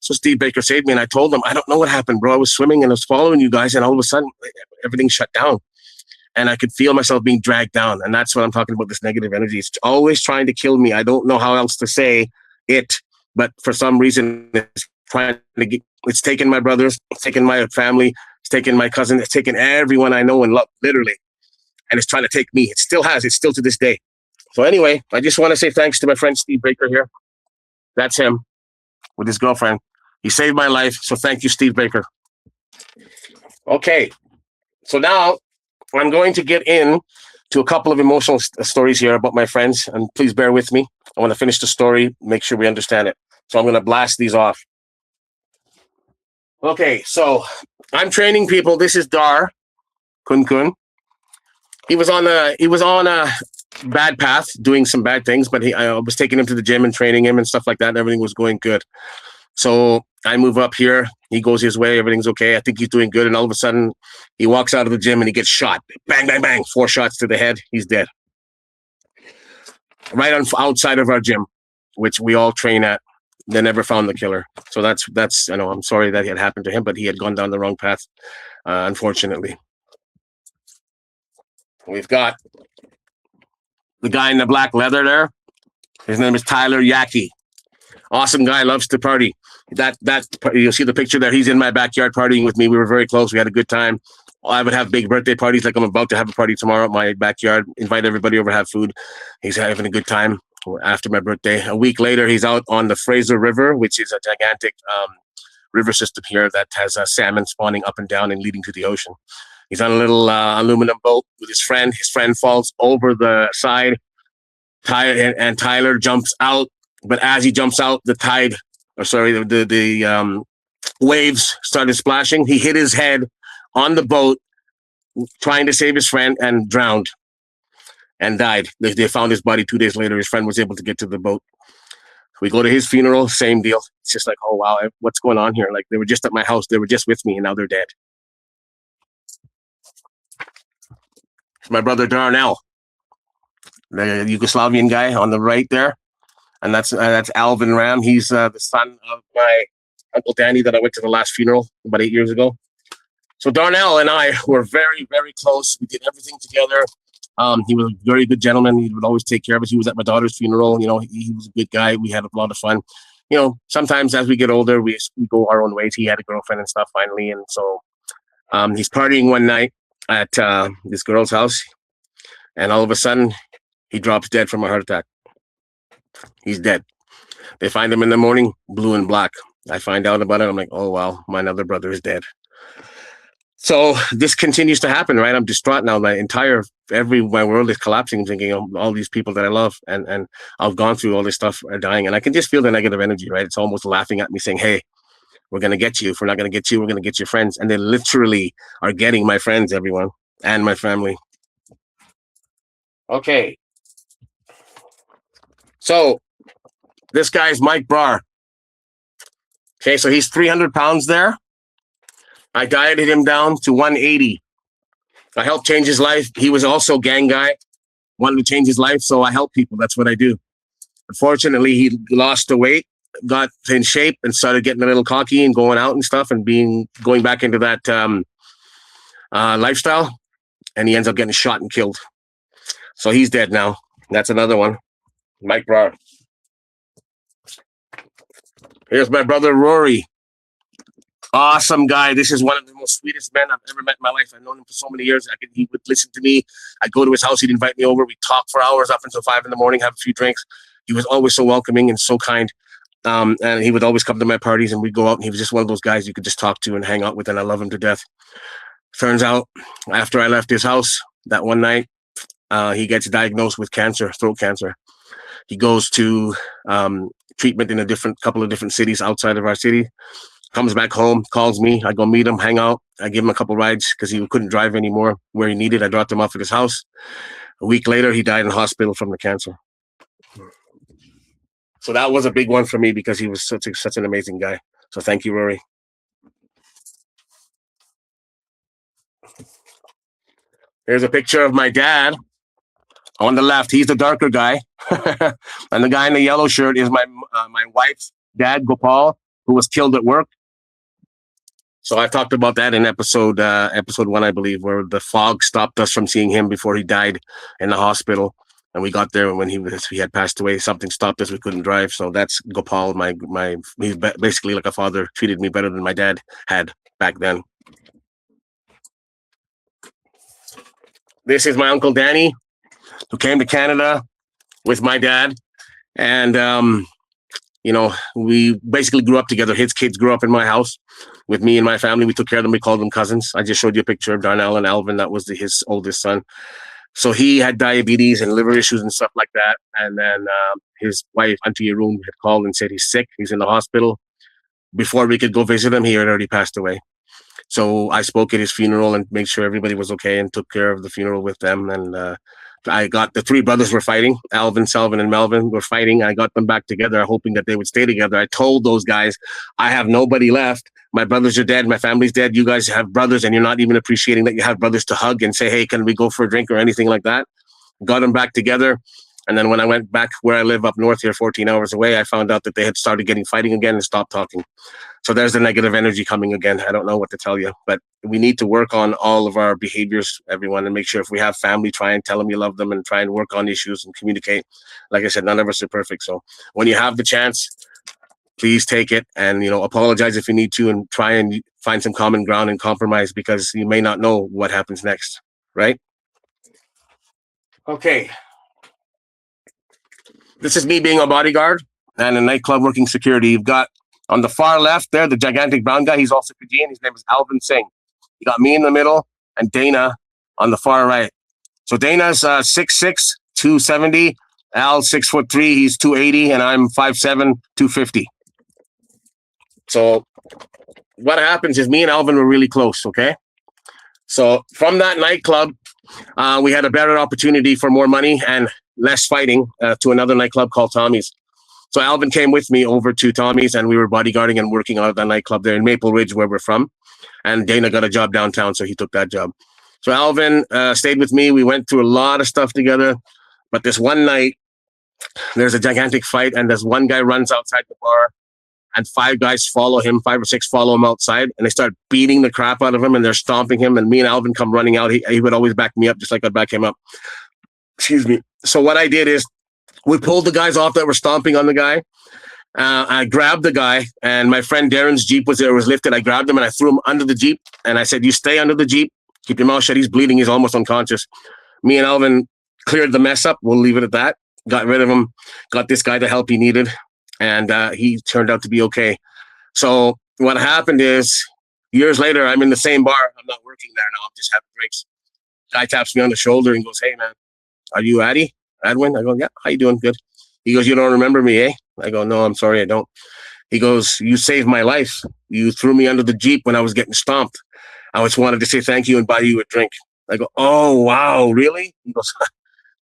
S2: So Steve Baker saved me and I told him, I don't know what happened, bro. I was swimming and I was following you guys and all of a sudden everything shut down and I could feel myself being dragged down. And that's what I'm talking about, this negative energy. It's always trying to kill me. I don't know how else to say it, but for some reason it's taken my brothers, it's taken my family, it's taken my cousin. It's taken everyone I know and love, literally. And it's trying to take me. It still has. It's still to this day. So anyway, I just want to say thanks to my friend Steve Baker here. That's him with his girlfriend. He saved my life. So thank you, Steve Baker. Okay. So now I'm going to get in to a couple of emotional stories here about my friends. And please bear with me. I want to finish the story, make sure we understand it. So I'm going to blast these off. Okay, so I'm training people. This is Dar Kun. He was on a bad path, doing some bad things, but I was taking him to the gym and training him and stuff like that. And everything was going good. So I move up here. He goes his way. Everything's okay. I think he's doing good. And all of a sudden, he walks out of the gym and he gets shot. Bang, bang, bang. 4 shots to the head. He's dead. Right outside of our gym, which we all train at. They never found the killer. So that's I know, I'm sorry that it had happened to him, but he had gone down the wrong path, unfortunately. We've got the guy in the black leather there. His name is Tyler Yaki. Awesome guy, loves to party. That you'll see the picture there. He's in my backyard partying with me. We were very close. We had a good time. I would have big birthday parties, like I'm about to have a party tomorrow at my backyard. Invite everybody over, have food. He's having a good time. After my birthday, a week later, he's out on the Fraser River, which is a gigantic river system here that has salmon spawning up and down and leading to the ocean. He's on a little aluminum boat with his friend. His friend falls over the side. And Tyler jumps out, but as he jumps out, the waves started splashing. He hit his head on the boat, trying to save his friend, and drowned. And died. They found his body 2 days later. His friend was able to get to the boat. We go to his funeral, same deal. It's just like, oh, wow, what's going on here? Like, they were just at my house. They were just with me, and now they're dead. My brother Darnell, the Yugoslavian guy on the right there. And that's Alvin Ram. He's the son of my Uncle Danny that I went to the last funeral about 8 years ago. So Darnell and I were very, very close. We did everything together. He was a very good gentleman. He would always take care of us. He was at my daughter's funeral. You know, he was a good guy. We had a lot of fun. You know, sometimes as we get older, we go our own ways. He had a girlfriend and stuff finally. And so he's partying one night at this girl's house. And all of a sudden, he drops dead from a heart attack. He's dead. They find him in the morning, blue and black. I find out about it. I'm like, oh, wow, my other brother is dead. So this continues to happen, right? I'm distraught now. My world is collapsing. I'm thinking of all these people that I love and I've gone through all this stuff are dying. And I can just feel the negative energy, right? It's almost laughing at me saying, hey, we're going to get you. If we're not going to get you, we're going to get your friends. And they literally are getting my friends, everyone, and my family. Okay. So this guy's Mike Brar. Okay, so he's 300 pounds there. I dieted him down to 180. I helped change his life. He was also a gang guy, wanted to change his life, so I help people. That's what I do. Unfortunately, he lost the weight, got in shape, and started getting a little cocky and going out and stuff and going back into that lifestyle, and he ends up getting shot and killed. So he's dead now. That's another one. Mike Brar. Here's my brother, Rory. Awesome guy. This is one of the most sweetest men I've ever met in my life. I've known him for so many years. He would listen to me. I'd go to his house. He'd invite me over. We'd talk for hours up until 5 a.m, have a few drinks. He was always so welcoming and so kind. And he would always come to my parties and we'd go out, and he was just one of those guys you could just talk to and hang out with, and I love him to death. Turns out, after I left his house that one night, he gets diagnosed with cancer, throat cancer. He goes to treatment in couple of different cities outside of our city. Comes back home, calls me. I go meet him, hang out. I give him a couple rides because he couldn't drive anymore where he needed. I dropped him off at his house. A week later, he died in hospital from the cancer. So that was a big one for me because he was such an amazing guy. So thank you, Rory. Here's a picture of my dad. On the left, he's the darker guy. And the guy in the yellow shirt is my wife's dad, Gopal, who was killed at work. So I talked about that in episode 1, I believe, where the fog stopped us from seeing him before he died in the hospital. And we got there, and when he had passed away, something stopped us. We couldn't drive. So that's Gopal. He's basically like a father. Treated me better than my dad had back then. This is my Uncle Danny, who came to Canada with my dad. And, we basically grew up together. His kids grew up in my house with me and my family. We took care of them. We called them cousins. I just showed you a picture of Darnell and Alvin. That was his oldest son. So he had diabetes and liver issues and stuff like that. And then his wife, Auntie Arun, had called and said he's sick. He's in the hospital. Before we could go visit him, he had already passed away. So I spoke at his funeral and made sure everybody was okay and took care of the funeral with them. And I got the 3 brothers were fighting. Alvin, Selvin, and Melvin were fighting. I got them back together, hoping that they would stay together. I told those guys, I have nobody left. My brothers are dead. My family's dead. You guys have brothers, and you're not even appreciating that you have brothers to hug and say, hey, can we go for a drink or anything like that? Got them back together. And then when I went back where I live up north here, 14 hours away, I found out that they had started fighting again and stopped talking. So there's the negative energy coming again. I don't know what to tell you, but we need to work on all of our behaviors, everyone, and make sure if we have family, try and tell them you love them and try and work on issues and communicate. Like I said, none of us are perfect. So when you have the chance, please take it and, apologize if you need to and try and find some common ground and compromise, because you may not know what happens next, right? Okay. This is me being a bodyguard and a nightclub working security. You've got on the far left there, the gigantic brown guy. He's also Fijian. His name is Alvin Singh. You got me in the middle and Dana on the far right. So Dana's 6'6", 270. Al's 6'3", he's 280, and I'm 5'7", 250. So what happens is me and Alvin were really close, okay? So from that nightclub, we had a better opportunity for more money and less fighting to another nightclub called Tommy's. So Alvin came with me over to Tommy's, and we were bodyguarding and working out of that nightclub there in Maple Ridge, where we're from. And Dana got a job downtown, so he took that job. So Alvin stayed with me. We went through a lot of stuff together. But this one night, there's a gigantic fight, and this one guy runs outside the bar, and 5 guys follow him, 5 or 6 follow him outside, and they start beating the crap out of him, and they're stomping him. And me and Alvin come running out. He would always back me up, just like I'd back him up. Excuse me. So what I did is we pulled the guys off that were stomping on the guy. I grabbed the guy, and my friend Darren's Jeep was lifted. I grabbed him and I threw him under the Jeep, and I said, "You stay under the Jeep. Keep your mouth shut. He's bleeding. He's almost unconscious." Me and Alvin cleared the mess up. We'll leave it at that. Got rid of him. Got this guy the help he needed, and he turned out to be okay. So what happened is, years later, I'm in the same bar. I'm not working there now. I'm just having drinks. Guy taps me on the shoulder and goes, "Hey, man, are you Adwin?" I go, "Yeah, how you doing? Good." He goes, "You don't remember me, eh?" I go, "No, I'm sorry, I don't." He goes, "You saved my life. You threw me under the Jeep when I was getting stomped. I just wanted to say thank you and buy you a drink." I go, "Oh, wow, really?" He goes,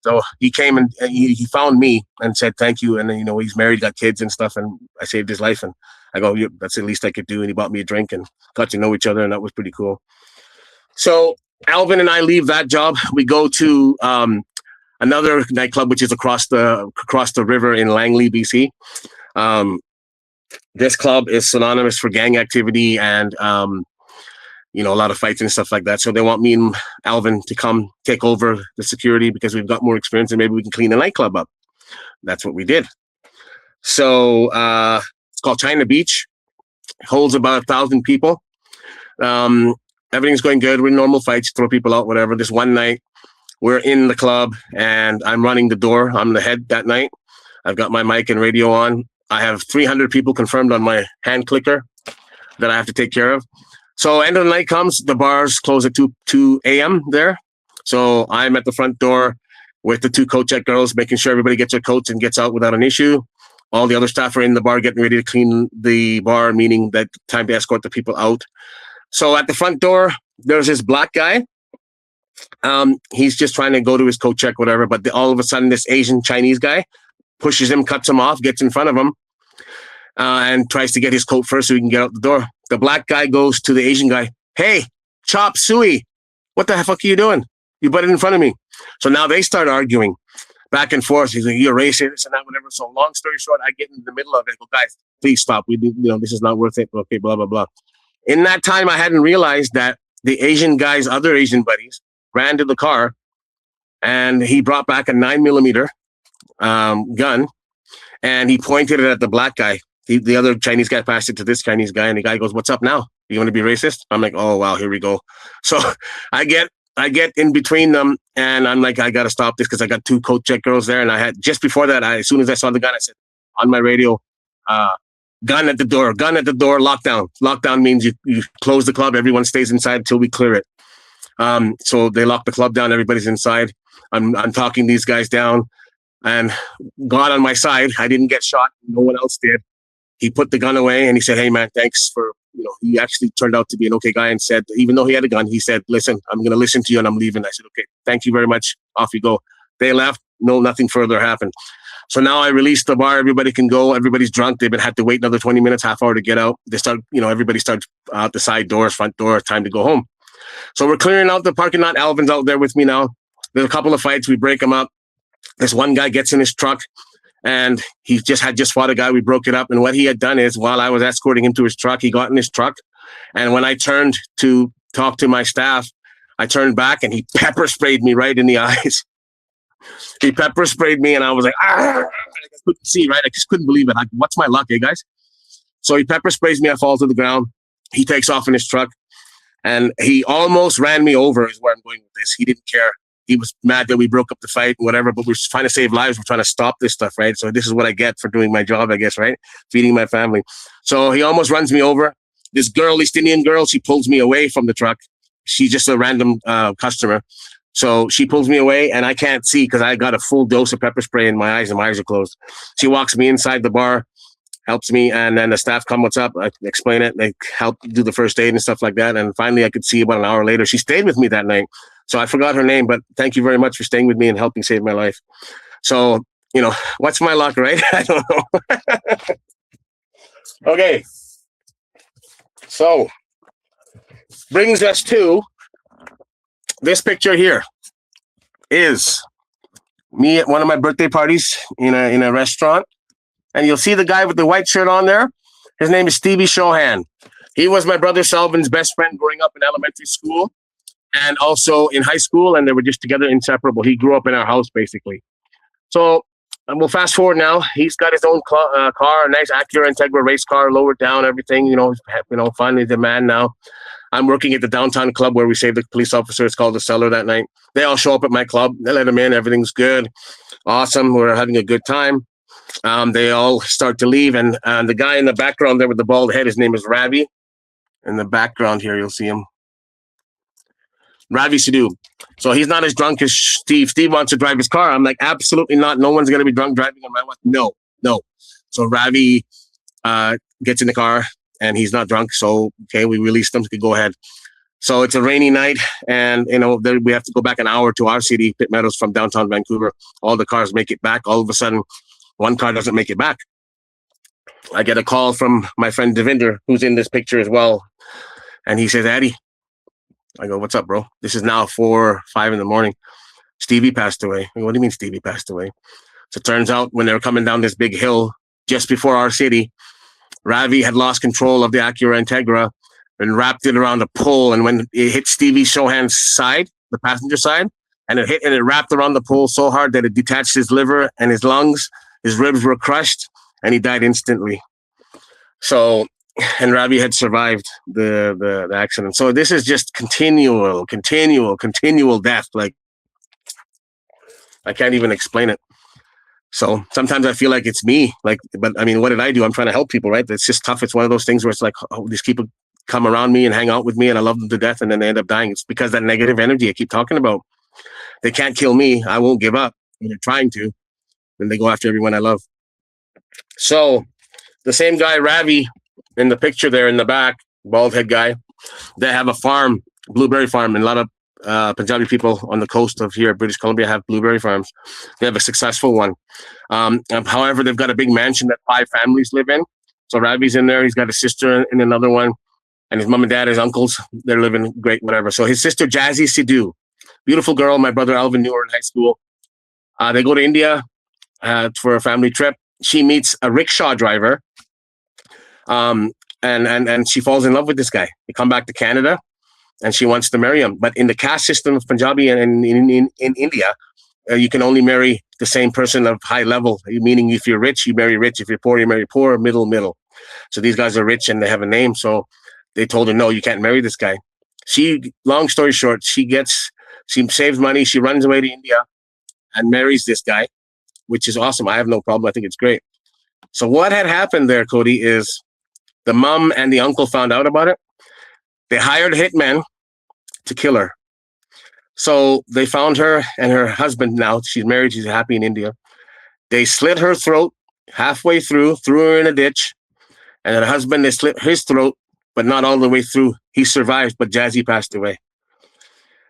S2: so he came and he found me and said thank you. And then, he's married, got kids and stuff, and I saved his life. And I go, "That's the least I could do." And he bought me a drink and got to know each other, and that was pretty cool. So Alvin and I leave that job. We go to another nightclub, which is across the river in Langley, BC. This club is synonymous for gang activity and a lot of fights and stuff like that. So they want me and Alvin to come take over the security because we've got more experience and maybe we can clean the nightclub up. That's what we did. So it's called China Beach. It holds about 1,000 people. Everything's going good. We're normal fights, throw people out, whatever. This one night, we're in the club and I'm running the door. I'm the head that night. I've got my mic and radio on. I have 300 people confirmed on my hand clicker that I have to take care of. So end of the night comes, the bars close at 2 a.m. there. So I'm at the front door with the 2 coat check girls, making sure everybody gets their coats and gets out without an issue. All the other staff are in the bar getting ready to clean the bar, meaning that time to escort the people out. So at the front door, there's this black guy. He's just trying to go to his coat check, whatever. But all of a sudden, this Asian Chinese guy pushes him, cuts him off, gets in front of him, and tries to get his coat first so he can get out the door. The black guy goes to the Asian guy, "Hey, Chop Suey, what the fuck are you doing? You butted in front of me." So now they start arguing back and forth. He's like, "You're racist," this and that, whatever. So long story short, I get in the middle of it. I go, "Guys, please stop. This is not worth it." Okay, blah, blah, blah. In that time, I hadn't realized that the Asian guy's other Asian buddies ran to the car and he brought back a 9mm gun and he pointed it at the black guy. The other Chinese guy passed it to this Chinese guy, and the guy goes, "What's up now? You want to be racist?" I'm like, "Oh, wow, here we go." So I get in between them, and I'm like, "I got to stop this," because I got 2 coat check girls there. And I had, just before that, as soon as I saw the gun, I said on my radio, "Gun at the door, lockdown." Lockdown means you close the club, everyone stays inside until we clear it. So they lock the club down, everybody's inside. I'm talking these guys down, and God on my side, I didn't get shot. No one else did. He put the gun away and he said, "Hey, man, thanks for," he actually turned out to be an okay guy and said, even though he had a gun, he said, "Listen, I'm going to listen to you and I'm leaving." I said, "Okay, thank you very much." Off you go. They left. No, nothing further happened. So now I released the bar. Everybody can go. Everybody's drunk. They've had to wait another 20 minutes, half hour to get out. They start, everybody starts out the side doors, front door, time to go home. So we're clearing out the parking lot. Alvin's out there with me now. There's a couple of fights. We break them up. This one guy gets in his truck. And he just fought a guy. We broke it up. And what he had done is, while I was escorting him to his truck, he got in his truck. And when I turned to talk to my staff, I turned back and he pepper sprayed me right in the eyes. He pepper sprayed me and I was like, "Ah!" I couldn't see, right? I just couldn't believe it. What's my luck, guys? So he pepper sprays me. I fall to the ground. He takes off in his truck and he almost ran me over, is where I'm going with this. He didn't care. He was mad that we broke up the fight and whatever, but we're trying to save lives. We're trying to stop this stuff, right? So this is what I get for doing my job, I guess, right? Feeding my family. So he almost runs me over. This girl, East Indian girl, she pulls me away from the truck. She's just a random customer. So she pulls me away and I can't see because I got a full dose of pepper spray in my eyes and my eyes are closed. She walks me inside the bar, helps me, and then the staff come, "What's up?" I explain it. They help do the first aid and stuff like that. And finally I could see about an hour later. She stayed with me that night. So I forgot her name, but thank you very much for staying with me and helping save my life. So, what's my luck, right? I don't know. Okay. So brings us to this picture here. Is me at one of my birthday parties in a restaurant. And you'll see the guy with the white shirt on there. His name is Stevie Shohan. He was my brother Salvin's best friend growing up in elementary school and also in high school, and they were just together, inseparable. He grew up in our house, basically. So we'll fast forward now. He's got his own car, a nice Acura Integra race car, lowered down, everything. Fun. He's a man now. I'm working at the downtown club where we saved the police officer. It's called The Cellar that night. They all show up at my club. They let him in. Everything's good. Awesome. We're having a good time. They all start to leave. And the guy in the background there with the bald head, his name is Ravi. In the background here, you'll see him. Ravi Sidhu. So he's not as drunk as Steve. Steve wants to drive his car. I'm like, absolutely not. No one's going to be drunk driving on my watch. No. So Ravi gets in the car and he's not drunk. So, okay, we released him. So go ahead. So it's a rainy night and, we have to go back an hour to our city, Pitt Meadows, from downtown Vancouver. All the cars make it back. All of a sudden, one car doesn't make it back. I get a call from my friend Devinder, who's in this picture as well. And he says, Addy. I go, what's up, bro? This is now 4, 5 in the morning. Stevie passed away. I go, what do you mean Stevie passed away? So it turns out when they were coming down this big hill just before our city, Ravi had lost control of the Acura Integra and wrapped it around a pole. And when it hit Stevie Shohan's side, the passenger side, and it wrapped around the pole so hard that it detached his liver and his lungs. His ribs were crushed and he died instantly. So, and Ravi had survived the accident. So this is just continual death. Like, I can't even explain it. So sometimes I feel like it's me. Like, but I mean, what did I do? I'm trying to help people, right? It's just tough. It's one of those things where it's like, these people come around me and hang out with me and I love them to death and then they end up dying. It's because that negative energy I keep talking about. They can't kill me. I won't give up. They're trying to. And they go after everyone I love. So the same guy, Ravi, in the picture there in the back, bald head guy, they have a farm, blueberry farm, and a lot of Punjabi people on the coast of here, British Columbia, have blueberry farms. They have a successful one. However, they've got a big mansion that 5 families live in. So Ravi's in there. He's got a sister in another one. And his mom and dad, his uncles, they're living great, whatever. So his sister, Jazzy Sidhu, beautiful girl. My brother Alvin knew her in high school. They go to India for a family trip. She meets a rickshaw driver. And she falls in love with this guy. They come back to Canada and she wants to marry him. But in the caste system of Punjabi and in India, you can only marry the same person of high level, meaning if you're rich, you marry rich. If you're poor, you marry poor, middle. So these guys are rich and they have a name. So they told her, no, you can't marry this guy. Long story short, she saves money. She runs away to India and marries this guy, which is awesome. I have no problem. I think it's great. So what had happened there, Cody, is the mom and the uncle found out about it. They hired a hitman to kill her. So they found her and her husband now. She's married. She's happy in India. They slit her throat halfway through, threw her in a ditch. And her husband, they slit his throat, but not all the way through. He survived, but Jazzy passed away.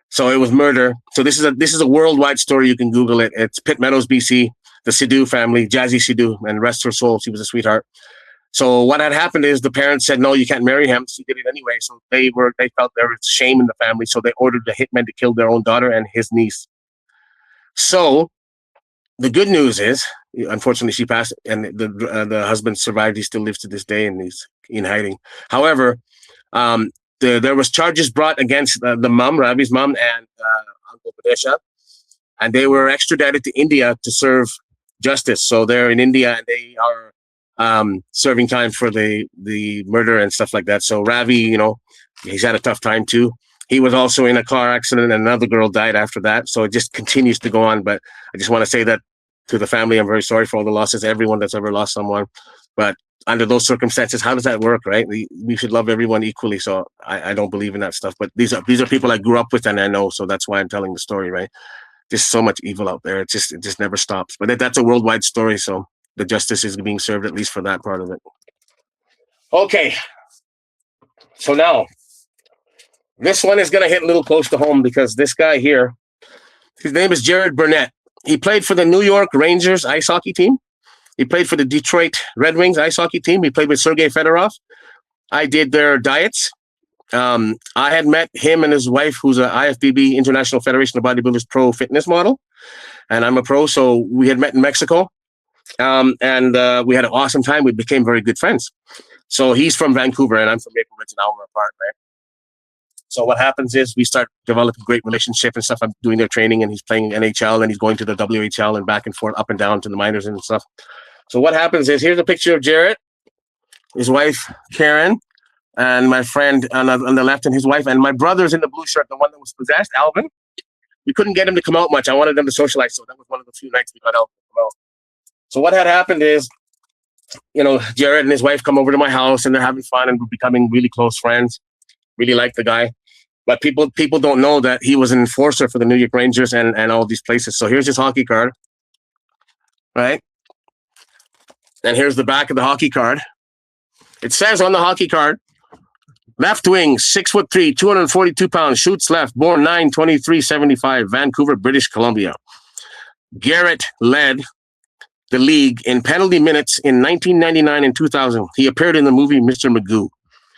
S2: So it was murder. So this is a worldwide story. You can Google it. It's Pitt Meadows, BC, the Sidhu family, Jazzy Sidhu, and rest her soul. She was a sweetheart. So what had happened is the parents said, no, you can't marry him. She did it anyway. So they felt there was shame in the family. So they ordered the hitman to kill their own daughter and his niece. So the good news is, unfortunately, she passed and the husband survived. He still lives to this day and he's in hiding. However, there was charges brought against the mom, Ravi's mom, and Uncle Padesha, and they were extradited to India to serve justice. So they're in India and they are serving time for the murder and stuff like that. So Ravi, he's had a tough time too. He was also in a car accident and another girl died after that. So it just continues to go on. But I just want to say that to the family, I'm very sorry for all the losses, everyone that's ever lost someone. But under those circumstances, how does that work, right? We should love everyone equally. So I don't believe in that stuff. But these are people I grew up with and I know. So that's why I'm telling the story, right? There's so much evil out there. It just never stops. But that's a worldwide story. So the justice is being served, at least for that part of it. Okay. So now, this one is going to hit a little close to home because this guy here, his name is Jared Burnett. He played for the New York Rangers ice hockey team. He played for the Detroit Red Wings ice hockey team. He played with Sergei Fedorov. I did their diets. I had met him and his wife, who's a IFBB, International Federation of Bodybuilders Pro fitness model. And I'm a pro, so we had met in Mexico. And we had an awesome time. We became very good friends. So he's from Vancouver and I'm from Maple Ridge, an hour apart, right? So what happens is we start developing great relationship and stuff. I'm doing their training and he's playing NHL and he's going to the WHL and back and forth, up and down to the minors and stuff. So what happens is, here's a picture of Jarrett, his wife, Karen, and my friend on the left, and his wife, and my brother's in the blue shirt, the one that was possessed, Alvin. We couldn't get him to come out much. I wanted them to socialize, so that was one of the few nights we got Alvin to come out. So what had happened is, you know, Jarrett and his wife come over to my house and they're having fun and we're becoming really close friends. Really like the guy. But people don't know that he was an enforcer for the New York Rangers and all these places. So here's his hockey card, right? And here's the back of the hockey card. It says on the hockey card, left wing, 6'3", 242 pounds, shoots left, born 9/23/75, Vancouver, British Columbia. Garrett led the league in penalty minutes in 1999 and 2000. He appeared in the movie Mr. Magoo.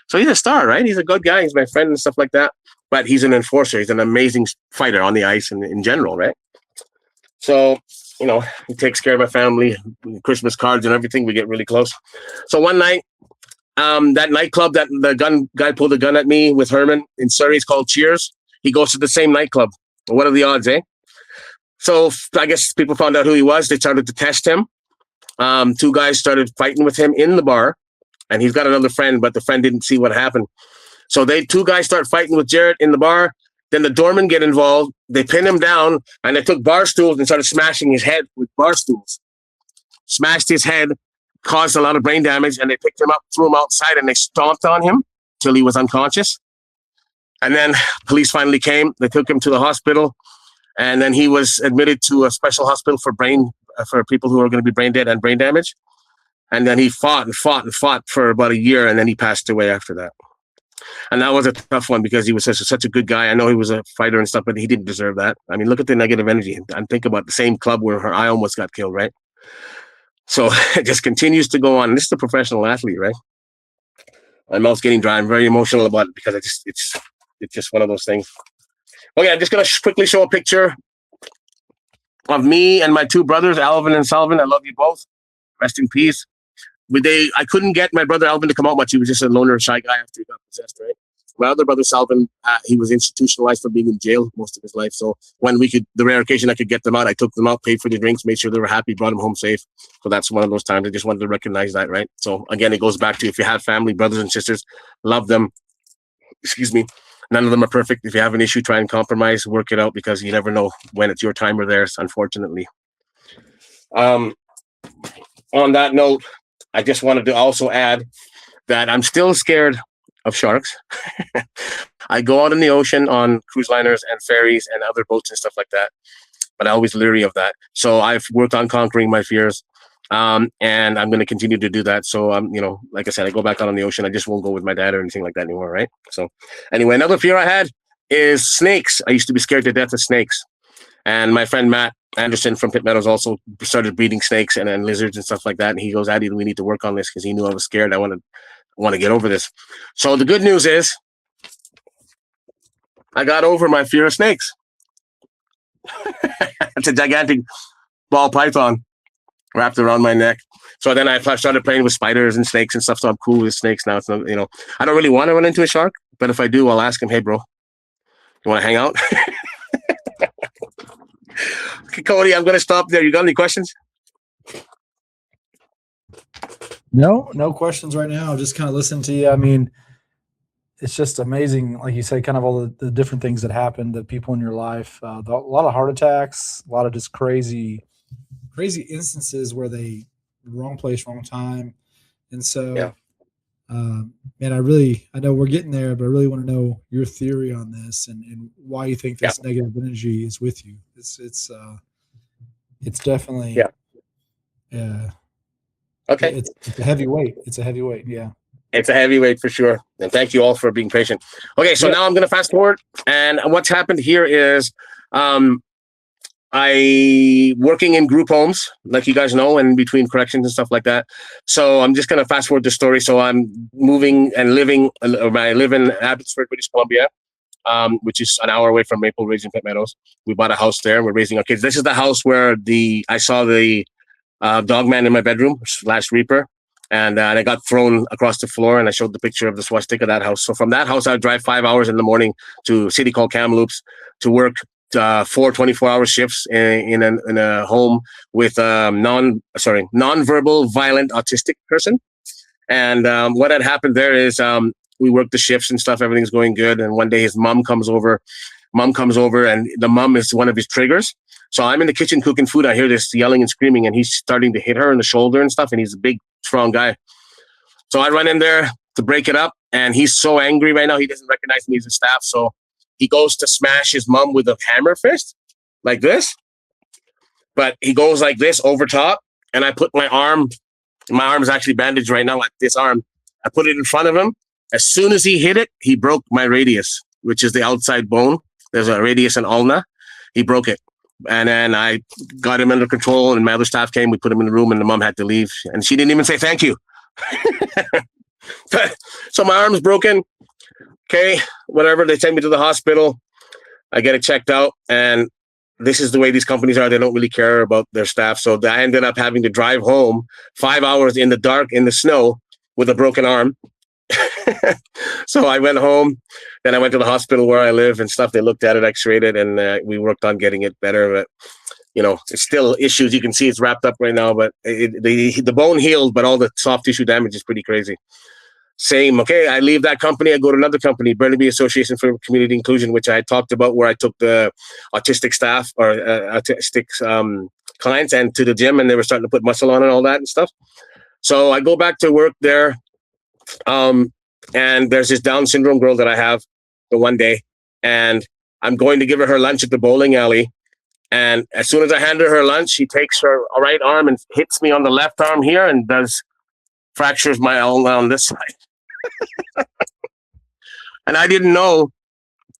S2: So he's a star, right? He's a good guy. He's my friend and stuff like that. But he's an enforcer. He's an amazing fighter on the ice and in general, right? So, you know, he takes care of my family, Christmas cards and everything. We get really close. So one night, that nightclub that the guy pulled a gun at me with Herman in Surrey is called Cheers. He goes to the same nightclub. What are the odds, eh? So I guess people found out who he was. They started to test him. Two guys started fighting with him in the bar. And he's got another friend, but the friend didn't see what happened. So two guys start fighting with Jarrett in the bar. Then the doormen get involved. They pin him down, and they took bar stools and started smashing his head with bar stools. Smashed his head, caused a lot of brain damage, and they picked him up, threw him outside, and they stomped on him till he was unconscious. And then police finally came. They took him to the hospital, and then he was admitted to a special hospital for people who are going to be brain dead and brain damage. And then he fought for about a year, and then he passed away after that. And that was a tough one because he was such a good guy. I know he was a fighter and stuff, but he didn't deserve that. I mean, look at the negative energy. And think about the same club where I almost got killed, right? So it just continues to go on. And this is a professional athlete, right? My mouth's getting dry. I'm very emotional about it because it's just one of those things. Okay, I'm just going to quickly show a picture of me and my two brothers, Alvin and Salvin. I love you both. Rest in peace. I couldn't get my brother Alvin to come out much. He was just a loner, shy guy after he got possessed, right? My other brother Salvin, he was institutionalized for being in jail most of his life. So when the rare occasion I could get them out, I took them out, paid for the drinks, made sure they were happy, brought them home safe. So that's one of those times I just wanted to recognize that, right? So again, it goes back to, if you have family, brothers and sisters, love them. Excuse me. None of them are perfect. If you have an issue, try and compromise, work it out, because you never know when it's your time or theirs, unfortunately. On that note, I just wanted to also add that I'm still scared of sharks. I go out in the ocean on cruise liners and ferries and other boats and stuff like that, but I'm always leery of that. So I've worked on conquering my fears, and I'm going to continue to do that. So like I said, I go back out on the ocean. I just won't go with my dad or anything like that anymore, right? So anyway, another fear I had is snakes. I used to be scared to death of snakes. And my friend Matt Anderson from Pitt Meadows also started breeding snakes and lizards and stuff like that. And he goes, Addy, we need to work on this, because he knew I was scared. I want to get over this. So the good news is I got over my fear of snakes. It's a gigantic ball python wrapped around my neck. So then I started playing with spiders and snakes and stuff. So I'm cool with snakes now. It's not, I don't really want to run into a shark, but if I do, I'll ask him, hey, bro, you want to hang out? Okay, Cody, I'm going to stop there. You got any questions?
S1: No questions right now. Just kind of listen to you. I mean, it's just amazing, like you said, kind of all the different things that happened, the people in your life, a lot of heart attacks, a lot of just crazy instances where they wrong place, wrong time. And so,
S2: yeah.
S1: Man, I know we're getting there, but I really want to know your theory on this and why you think this negative energy is with you. It's definitely,
S2: okay.
S1: It's a heavy weight. It's a heavy weight. Yeah.
S2: It's a heavyweight for sure. And thank you all for being patient. Okay, so now I'm going to fast forward. And what's happened here is I working in group homes, like you guys know, and between corrections and stuff like that. So I'm just going to fast forward the story. So I'm moving and living, I live in Abbotsford, British Columbia, which is an hour away from Maple Ridge and Pitt Meadows. We bought a house there. We're raising our kids. This is the house where I saw the Dogman in my bedroom / Reaper. and I got thrown across the floor, and I showed the picture of the swastika, that house. So from that house, I would drive 5 hours in the morning to a city called Kamloops to work 4 24-hour shifts in a home with non-verbal violent autistic person. And what had happened there is we worked the shifts and stuff. Everything's going good. And one day his mom comes over, and the mom is one of his triggers. So I'm in the kitchen cooking food. I hear this yelling and screaming, and he's starting to hit her in the shoulder and stuff. And he's a big, strong guy. So I run in there to break it up. And he's so angry right now. He doesn't recognize me as a staff. So he goes to smash his mom with a hammer fist like this. But he goes like this over top. And I put my arm is actually bandaged right now, like this arm. I put it in front of him. As soon as he hit it, he broke my radius, which is the outside bone. There's a radius and ulna. He broke it. And then I got him under control, and my other staff came. We put him in the room, and the mom had to leave. And she didn't even say thank you. So my arm's broken. Okay, whatever. They take me to the hospital. I get it checked out. And this is the way these companies are. They don't really care about their staff. So I ended up having to drive home 5 hours in the dark, in the snow, with a broken arm. So I went home. Then I went to the hospital where I live and stuff. They looked at it, x-rayed it, and we worked on getting it better. But, it's still issues. You can see it's wrapped up right now, but the bone healed, but all the soft tissue damage is pretty crazy. Same. Okay, I leave that company. I go to another company, Burnaby Association for Community Inclusion, which I had talked about, where I took the autistic staff or autistic clients and to the gym, and they were starting to put muscle on and all that and stuff. So I go back to work there. And there's this Down syndrome girl that I have the one day, and I'm going to give her lunch at the bowling alley. And as soon as I hand her lunch, she takes her right arm and hits me on the left arm here and fractures my ulna on this side. And I didn't know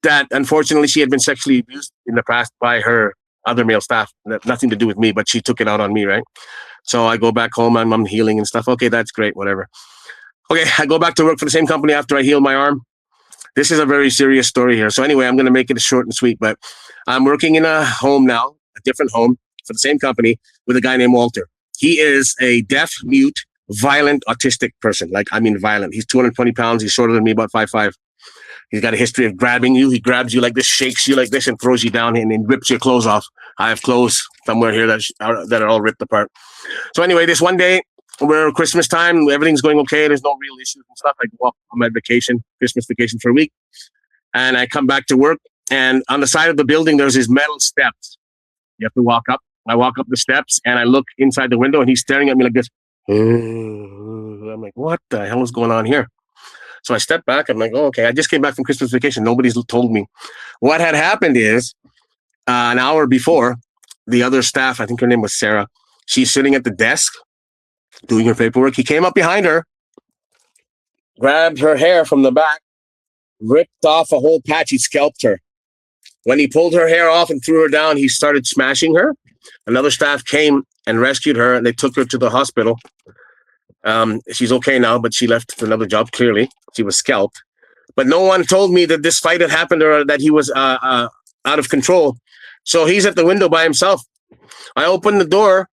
S2: that, unfortunately, she had been sexually abused in the past by her other male staff. Nothing to do with me, but she took it out on me, right? So I go back home, I'm healing and stuff. Okay, that's great, whatever. Okay, I go back to work for the same company after I heal my arm. This is a very serious story here. So anyway, I'm going to make it short and sweet, but I'm working in a home now, a different home for the same company with a guy named Walter. He is a deaf, mute, violent, autistic person. Like, I mean, violent. He's 220 pounds. He's shorter than me, about 5'5". He's got a history of grabbing you. He grabs you like this, shakes you like this, and throws you down and then rips your clothes off. I have clothes somewhere here that are all ripped apart. So anyway, this one day, we're Christmas time, everything's going okay. There's no real issues and stuff. I go off on my vacation, Christmas vacation for a week. And I come back to work. And on the side of the building, there's these metal steps. You have to walk up. I walk up the steps and I look inside the window and he's staring at me like this. I'm like, what the hell is going on here? So I step back. I'm like, oh, okay. I just came back from Christmas vacation. Nobody's told me. What had happened is an hour before, the other staff, I think her name was Sarah, she's sitting at the desk doing her paperwork. He came up behind her, grabbed her hair from the back, ripped off a whole patch. He scalped her. When he pulled her hair off and threw her down, he started smashing her. Another staff came and rescued her, and they took her to the hospital. She's okay now, but she left for another job, clearly. She was scalped. But no one told me that this fight had happened or that he was out of control. So he's at the window by himself. I open the door.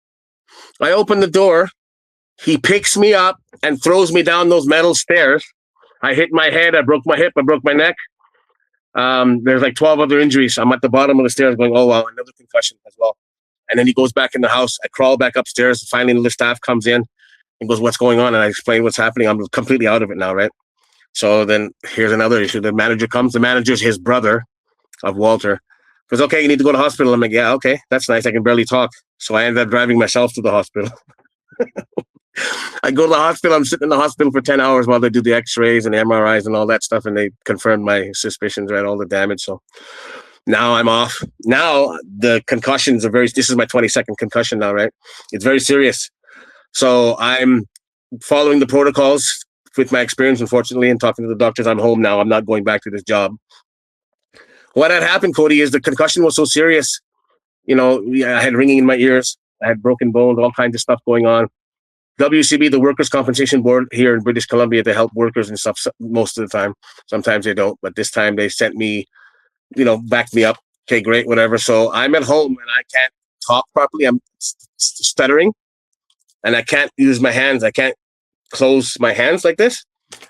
S2: He picks me up and throws me down those metal stairs. I hit my head. I broke my hip. I broke my neck. There's like 12 other injuries. I'm at the bottom of the stairs going, oh, wow, another concussion as well. And then he goes back in the house. I crawl back upstairs. Finally, the staff comes in and goes, what's going on? And I explain what's happening. I'm completely out of it now, right? So then here's another issue. The manager comes. The manager's his brother of Walter. Goes, okay, you need to go to the hospital. I'm like, yeah, okay, that's nice. I can barely talk. So I ended up driving myself to the hospital. I go to the hospital. I'm sitting in the hospital for 10 hours while they do the x-rays and the MRIs and all that stuff. And they confirmed my suspicions, right? All the damage. So now I'm off. Now the concussions are this is my 22nd concussion now, right? It's very serious. So I'm following the protocols with my experience, unfortunately, and talking to the doctors. I'm home now. I'm not going back to this job. What had happened, Cody, is the concussion was so serious. I had ringing in my ears. I had broken bones, all kinds of stuff going on. WCB, the Workers' Compensation Board here in British Columbia, they help workers and stuff most of the time. Sometimes they don't, but this time they sent me, backed me up. Okay, great, whatever. So I'm at home and I can't talk properly. I'm stuttering and I can't use my hands. I can't close my hands like this,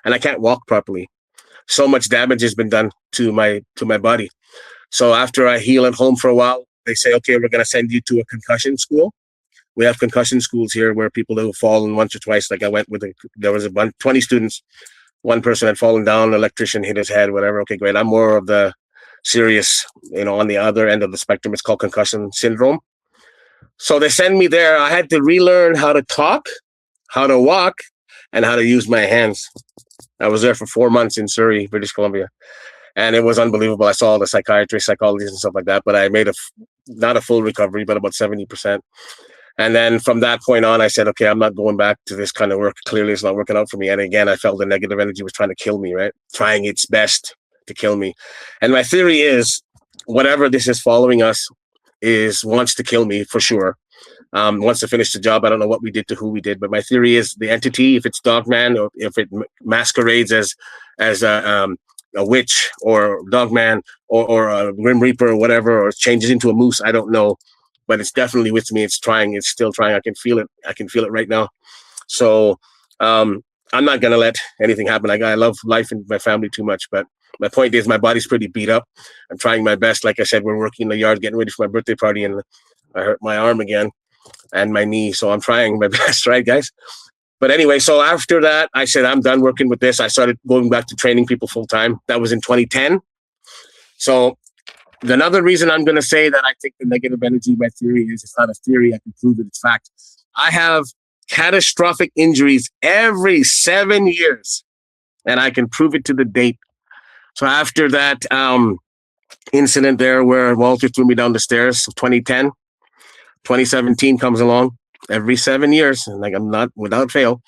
S2: and I can't walk properly. So much damage has been done to my body. So after I heal at home for a while, they say, okay, we're going to send you to a concussion school. We have concussion schools here where people who have fallen once or twice, like I went with, there was a bunch, 20 students. One person had fallen down, an electrician hit his head, whatever. Okay, great. I'm more of the serious, on the other end of the spectrum. It's called concussion syndrome. So they send me there. I had to relearn how to talk, how to walk, and how to use my hands. I was there for 4 months in Surrey, British Columbia. And it was unbelievable. I saw all the psychiatrists, psychologists, and stuff like that. But I made not a full recovery, but about 70%. And then from that point on, I said, okay, I'm not going back to this kind of work. Clearly, it's not working out for me. And again, I felt the negative energy was trying to kill me, right? Trying its best to kill me. And my theory is, whatever this is following us wants to kill me for sure. Wants to finish the job. I don't know what we did to who we did, but my theory is the entity, if it's Dogman or if it masquerades as a witch or Dogman or a Grim Reaper or whatever, or changes into a moose, I don't know. But it's definitely with me. It's still trying. I can feel it right now. So I'm not going to let anything happen. I love life and my family too much. But my point is my body's pretty beat up. I'm trying my best. Like I said, we're working in the yard, getting ready for my birthday party, and I hurt my arm again and my knee. So I'm trying my best, right, guys? But anyway, so after that, I said, I'm done working with this. I started going back to training people full time. That was in 2010. So another reason I'm going to say that I think the negative energy, my theory is, it's not a theory. I can prove it. It's fact. I have catastrophic injuries every 7 years, and I can prove it to the date. So after that incident there where Walter threw me down the stairs, 2010, 2017 comes along. Every 7 years, and like I'm not without fail.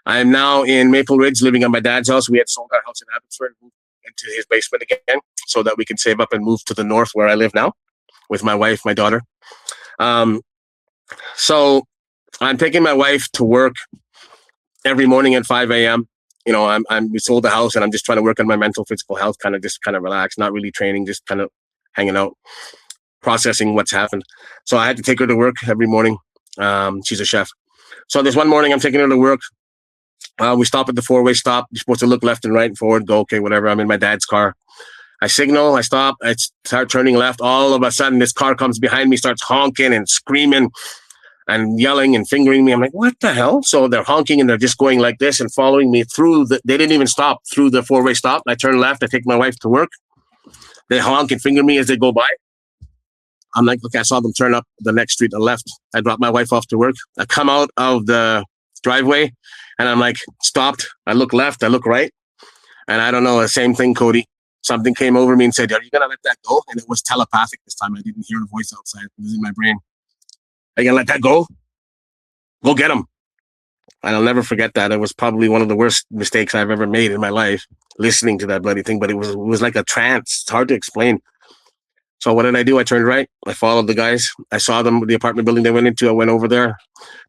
S2: I am now in Maple Ridge, living at my dad's house. We had sold our house in Abbotsford, moved into his basement again, so that we can save up and move to the north where I live now with my wife, my daughter. So I'm taking my wife to work every morning at 5 a.m. We sold the house, and I'm just trying to work on my mental, physical health, kind of relax, not really training, just kind of hanging out, processing what's happened. So I had to take her to work every morning. She's a chef. So this one morning I'm taking her to work. We stop at the 4-way stop. You're supposed to look left and right and forward, go, okay, whatever. I'm in my dad's car. I signal, I stop, I start turning left. All of a sudden this car comes behind me, starts honking and screaming and yelling and fingering me. I'm like, what the hell? So they're honking and they're just going like this and following me through they didn't even stop through the 4-way stop. I turn left, I take my wife to work. They honk and finger me as they go by. I'm like, look, I saw them turn up the next street on the left. I dropped my wife off to work. I come out of the driveway and I'm like, stopped. I look left, I look right. And I don't know, the same thing, Cody. Something came over me and said, are you going to let that go? And it was telepathic this time. I didn't hear a voice outside. It was in my brain. Are you going to let that go? Go get him. And I'll never forget that. It was probably one of the worst mistakes I've ever made in my life, listening to that bloody thing. But it was like a trance. It's hard to explain. So what did I do? I turned right. I followed the guys. I saw them, the apartment building they went into. I went over there,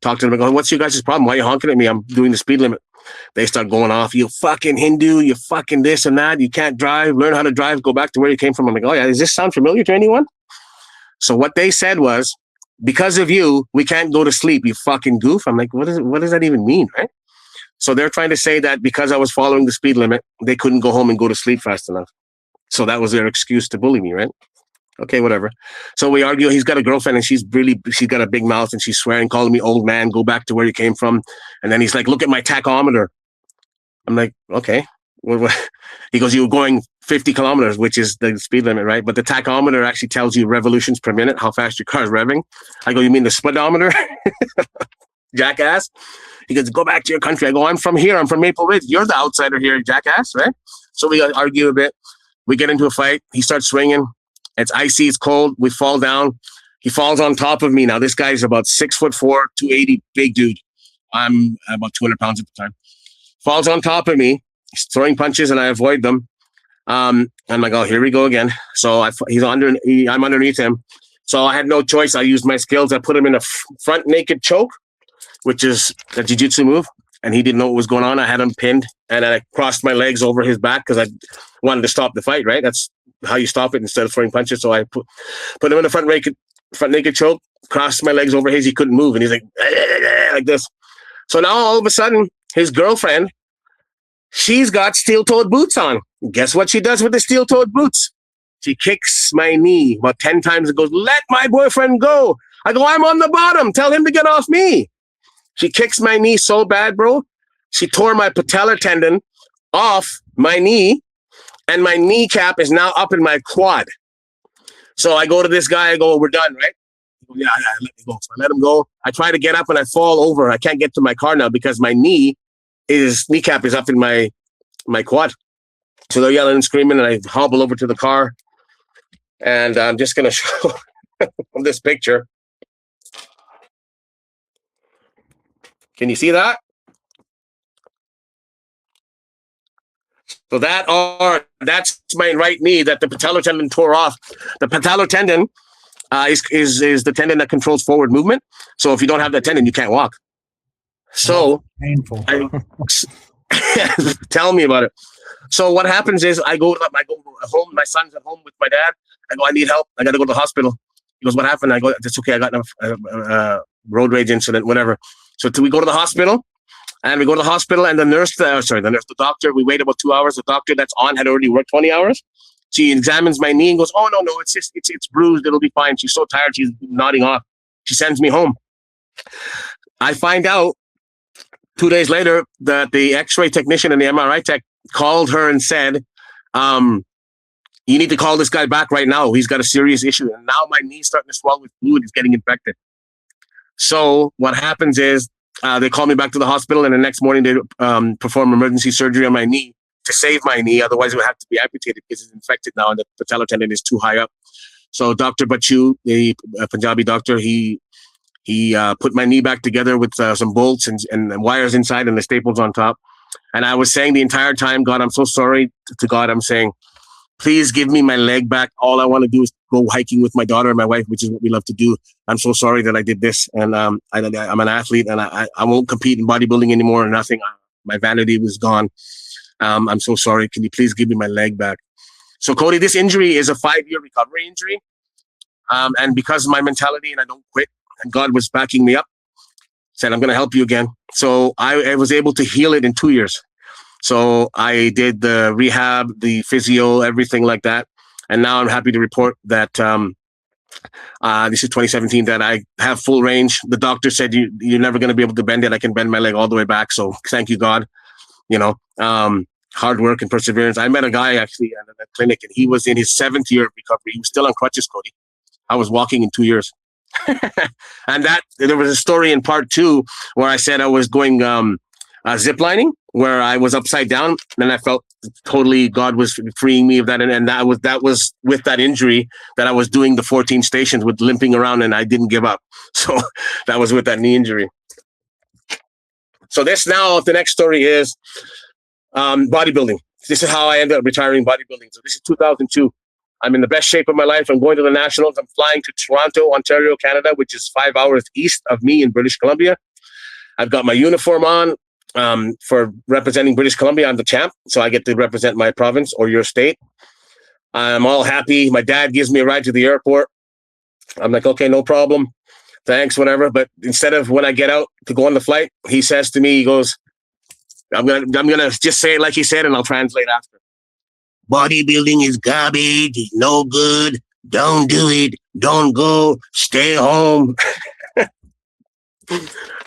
S2: talked to them. I go, what's your guys' problem? Why are you honking at me? I'm doing the speed limit. They start going off. You fucking Hindu. You fucking this and that. You can't drive. Learn how to drive. Go back to where you came from. I'm like, oh yeah, does this sound familiar to anyone? So what they said was, because of you, we can't go to sleep, you fucking goof. I'm like, what does that even mean, right? So they're trying to say that because I was following the speed limit, they couldn't go home and go to sleep fast enough. So that was their excuse to bully me, right? Okay, whatever. So we argue. He's got a girlfriend and she's got a big mouth and she's swearing, calling me old man, go back to where you came from. And then he's like, look at my tachometer. I'm like, okay. He goes, you were going 50 kilometers, which is the speed limit, right? But the tachometer actually tells you revolutions per minute, how fast your car is revving. I go, you mean the speedometer? Jackass. He goes, go back to your country. I go, I'm from here. I'm from Maple Ridge. You're the outsider here, jackass, right? So we argue a bit. We get into a fight. He starts swinging. It's icy. It's cold. We fall down. He falls on top of me. Now, this guy's about 6'4", 280, big dude. I'm about 200 pounds at the time. Falls on top of me. He's throwing punches and I avoid them. I'm like, oh, here we go again. So I'm underneath him. So I had no choice. I used my skills. I put him in a front naked choke, which is a jiu-jitsu move. And he didn't know what was going on. I had him pinned and I crossed my legs over his back because I wanted to stop the fight, right? That's how you stop it instead of throwing punches. So I put him in a front naked choke, crossed my legs over his. He couldn't move. And he's like this. So now all of a sudden his girlfriend, she's got steel-toed boots on. Guess what she does with the steel-toed boots? She kicks my knee about 10 times and goes, "Let my boyfriend go." I go, "I'm on the bottom. Tell him to get off me." She kicks my knee so bad, bro. She tore my patellar tendon off my knee, and my kneecap is now up in my quad. So I go to this guy. I go, "We're done, right?" He goes, yeah, let me go. So I let him go. I try to get up and I fall over. I can't get to my car now because my kneecap is up in my quad. So they're yelling and screaming, and I hobble over to the car. And I'm just going to show this picture. Can you see that? So that's my right knee that the patellar tendon tore off. The patellar tendon is the tendon that controls forward movement. So if you don't have that tendon, you can't walk. So
S1: painful.
S2: Tell me about it. So what happens is I go home. My son's at home with my dad. I go, "I need help. I got to go to the hospital." He goes, "What happened?" I go, "That's okay. I got a road rage incident, whatever." So we go to the hospital, and we go to the hospital, and the doctor. We wait about 2 hours. The doctor that's on had already worked 20 hours. She examines my knee and goes, "Oh no, it's bruised. It'll be fine." She's so tired, she's nodding off. She sends me home. I find out 2 days later that the X-ray technician and the MRI tech called her and said, "You need to call this guy back right now. He's got a serious issue." And now my knee's starting to swell with fluid. It's getting infected. So what happens is they call me back to the hospital, and the next morning they perform emergency surgery on my knee to save my knee. Otherwise, it would have to be amputated because it's infected now, and the patellar tendon is too high up. So Dr. Bachu, the Punjabi doctor, he put my knee back together with some bolts and wires inside and the staples on top. And I was saying the entire time, "God, I'm so sorry to God." I'm saying, "Please give me my leg back. All I want to do is go hiking with my daughter and my wife, which is what we love to do. I'm so sorry that I did this. And I'm an athlete, and I won't compete in bodybuilding anymore or nothing. My vanity was gone. I'm so sorry. Can you please give me my leg back?" So Cody, this injury is a 5-year recovery injury. And because of my mentality and I don't quit, and God was backing me up, said, "I'm going to help you again." So I was able to heal it in 2 years. So I did the rehab, the physio, everything like that. And now I'm happy to report that this is 2017, that I have full range. The doctor said, you're never going to be able to bend it. I can bend my leg all the way back. So thank you, God. Hard work and perseverance. I met a guy actually at a clinic, and he was in his 7th year of recovery. He was still on crutches, Cody. I was walking in 2 years. And there was a story in part 2 where I said I was going ziplining, where I was upside down, and I felt totally God was freeing me of that. And that was with that injury that I was doing the 14 stations with limping around, and I didn't give up. So that was with that knee injury. So the next story is bodybuilding. This is how I ended up retiring bodybuilding. So this is 2002. I'm in the best shape of my life. I'm going to the Nationals. I'm flying to Toronto, Ontario, Canada, which is 5 hours east of me in British Columbia. I've got my uniform on for representing British Columbia. I'm the champ, so I get to represent my province or your state. I'm all happy. My dad gives me a ride to the airport. I'm like, "Okay, no problem. Thanks, whatever." But instead of when I get out to go on the flight, he says to me, he goes, I'm gonna just say it like he said, and I'll translate after. "Bodybuilding is garbage. It's no good. Don't do it. Don't go. Stay home."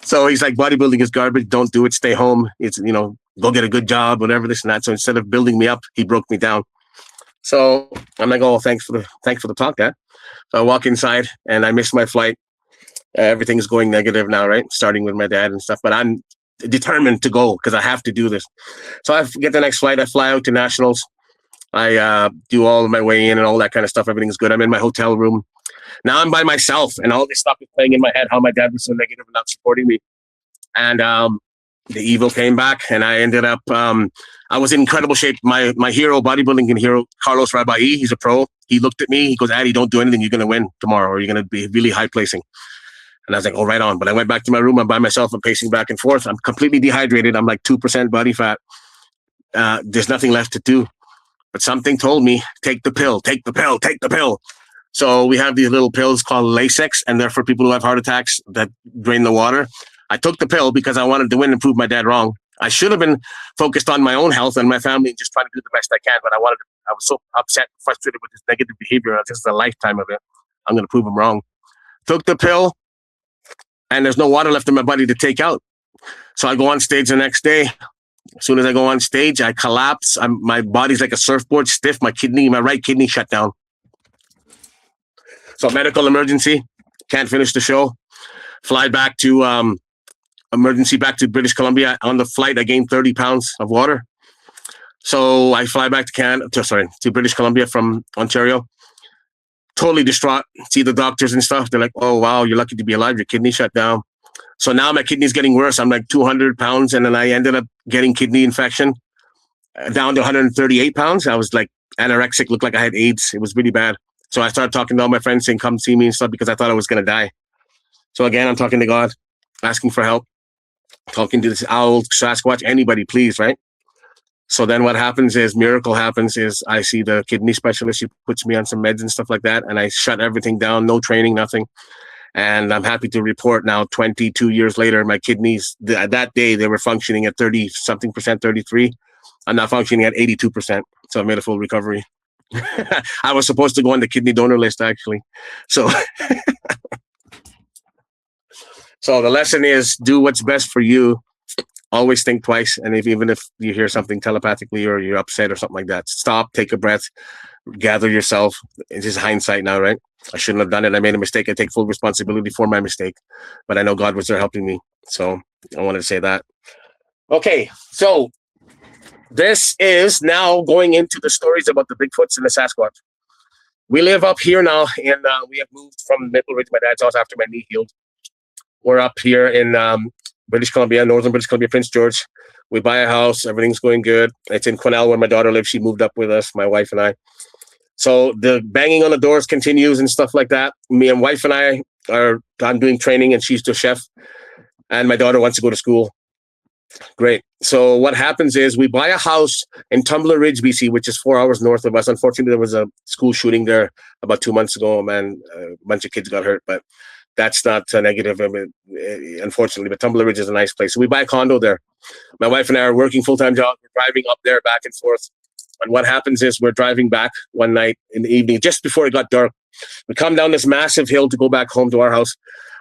S2: So he's like, "Bodybuilding is garbage. Don't do it. Stay home. It's, go get a good job, whatever, this and that." So instead of building me up, he broke me down. So I'm like, "Oh, thanks for the talk, Dad." So I walk inside, and I miss my flight. Everything's going negative now, right? Starting with my dad and stuff. But I'm determined to go because I have to do this. So I get the next flight. I fly out to Nationals. I do all of my way in and all that kind of stuff. Everything's good. I'm in my hotel room. Now I'm by myself, and all this stuff is playing in my head, how my dad was so negative and not supporting me. And the evil came back, and I ended up, I was in incredible shape. My hero, bodybuilding hero, Carlos Rabai, he's a pro. He looked at me. He goes, "Addy, don't do anything. You're going to win tomorrow, or you're going to be really high placing." And I was like, "Oh, right on." But I went back to my room. I'm by myself. I'm pacing back and forth. I'm completely dehydrated. I'm like 2% body fat. There's nothing left to do. But something told me, take the pill, take the pill, take the pill. So we have these little pills called Lasix, and they're for people who have heart attacks that drain the water. I took the pill because I wanted to win and prove my dad wrong. I should have been focused on my own health and my family and just trying to do the best I can. But I was so upset, frustrated with this negative behavior. This is a lifetime of it. I'm going to prove them wrong. Took the pill, and there's no water left in my body to take out. So I go on stage the next day. As soon as I go on stage, I collapse. My body's like a surfboard, stiff. My right kidney shut down. So medical emergency. Can't finish the show. Fly back to emergency back to British Columbia. On the flight, I gained 30 pounds of water. So I fly back to British Columbia from Ontario. Totally distraught. See the doctors and stuff. They're like, "Oh wow, you're lucky to be alive. Your kidney shut down." So now my kidney's getting worse. I'm like 200 pounds, and then I ended up getting kidney infection down to 138 pounds. I was like anorexic, looked like I had AIDS. It was really bad. So I started talking to all my friends saying, "Come see me" and stuff, because I thought I was going to die. So again, I'm talking to God, asking for help, talking to this owl, Sasquatch, anybody, please, right? So then what happens is, miracle happens, is I see the kidney specialist. She puts me on some meds and stuff like that, and I shut everything down, no training, nothing. And I'm happy to report now, 22 years later, my kidneys, that day, they were functioning at 30-something percent, 33. I'm now functioning at 82%. So I made a full recovery. I was supposed to go on the kidney donor list, actually. So, so the lesson is, do what's best for you. Always think twice. And even if you hear something telepathically or you're upset or something like that, stop, take a breath, gather yourself. It's just hindsight now, right? I shouldn't have done it. I made a mistake. I take full responsibility for my mistake, but I know God was there helping me. So I wanted to say that. Okay, so this is now going into the stories about the Bigfoots and the Sasquatch. We live up here now, and we have moved from Maple Ridge, my dad's house, after my knee healed. We're up here in British Columbia, northern British Columbia, Prince George. We buy a house. Everything's going good. It's in Quesnel where my daughter lives. She moved up with us, my wife and I. So the banging on the doors continues and stuff like that. Me and wife and I'm doing training, and she's the chef. And my daughter wants to go to school. Great. So what happens is, we buy a house in Tumbler Ridge, BC, which is 4 hours north of us. Unfortunately, there was a school shooting there about 2 months ago. Man, a bunch of kids got hurt, but that's not negative. I mean, unfortunately, but Tumbler Ridge is a nice place. So we buy a condo there. My wife and I are working full-time jobs. We're driving up there back and forth. And what happens is, we're driving back one night in the evening, just before it got dark. We come down this massive hill to go back home to our house.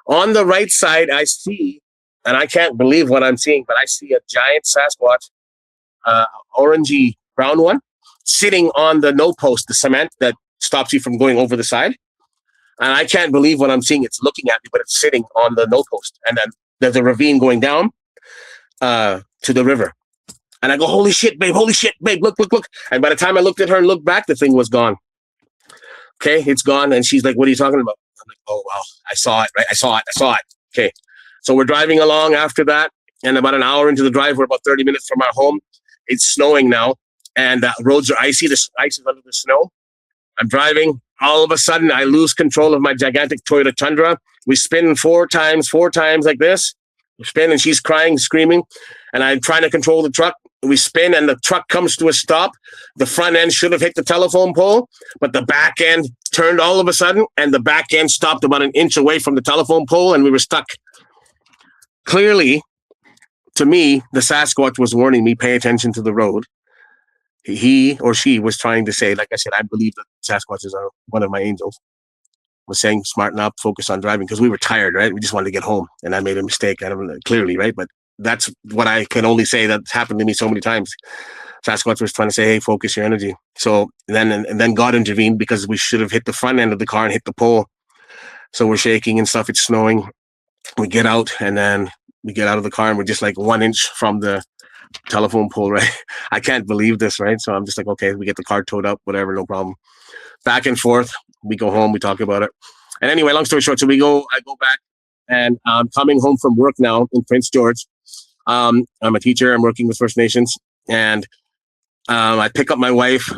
S2: On the right side, I see, and I can't believe what I'm seeing, but I see a giant Sasquatch, orangey brown one, sitting on the no post, the cement that stops you from going over the side. And I can't believe what I'm seeing. It's looking at me, but it's sitting on the no post. And then there's a ravine going down to the river. And I go, holy shit, babe, look. And by the time I looked at her and looked back, the thing was gone. Okay, it's gone. And she's like, what are you talking about? I'm like, oh, wow, I saw it, right? I saw it. Okay, so we're driving along after that. And about an hour into the drive, we're about 30 minutes from our home. It's snowing now. And roads are icy. The ice is under the snow. I'm driving. All of a sudden, I lose control of my gigantic Toyota Tundra. We spin four times like this. We spin, and she's crying, screaming. And I'm trying to control the truck. We spin, and the truck comes to a stop. The front end should have hit the telephone pole, but the back end turned all of a sudden, and the back end stopped about an inch away from the telephone pole, and we were stuck. Clearly, to me, the Sasquatch was warning me, pay attention to the road. He or she was trying to say, like I said, I believe that Sasquatches are one of my angels. Was saying, smarten up, focus on driving, because we were tired, right? We just wanted to get home, and I made a mistake. I don't know, clearly, right? But that's what I can only say that's happened to me so many times. Sasquatch was trying to say, hey, focus your energy. So then God intervened, because we should have hit the front end of the car and hit the pole. So we're shaking and stuff. It's snowing. We get out, and then we get out of the car, and we're just like 1 inch from the telephone pole, right? I can't believe this, right? So I'm just like, okay, we get the car towed up, whatever, no problem. Back and forth. We go home, we talk about it. And anyway, long story short, so I go back, and I'm coming home from work now in Prince George. I'm a teacher. I'm working with First Nations, and I pick up my wife.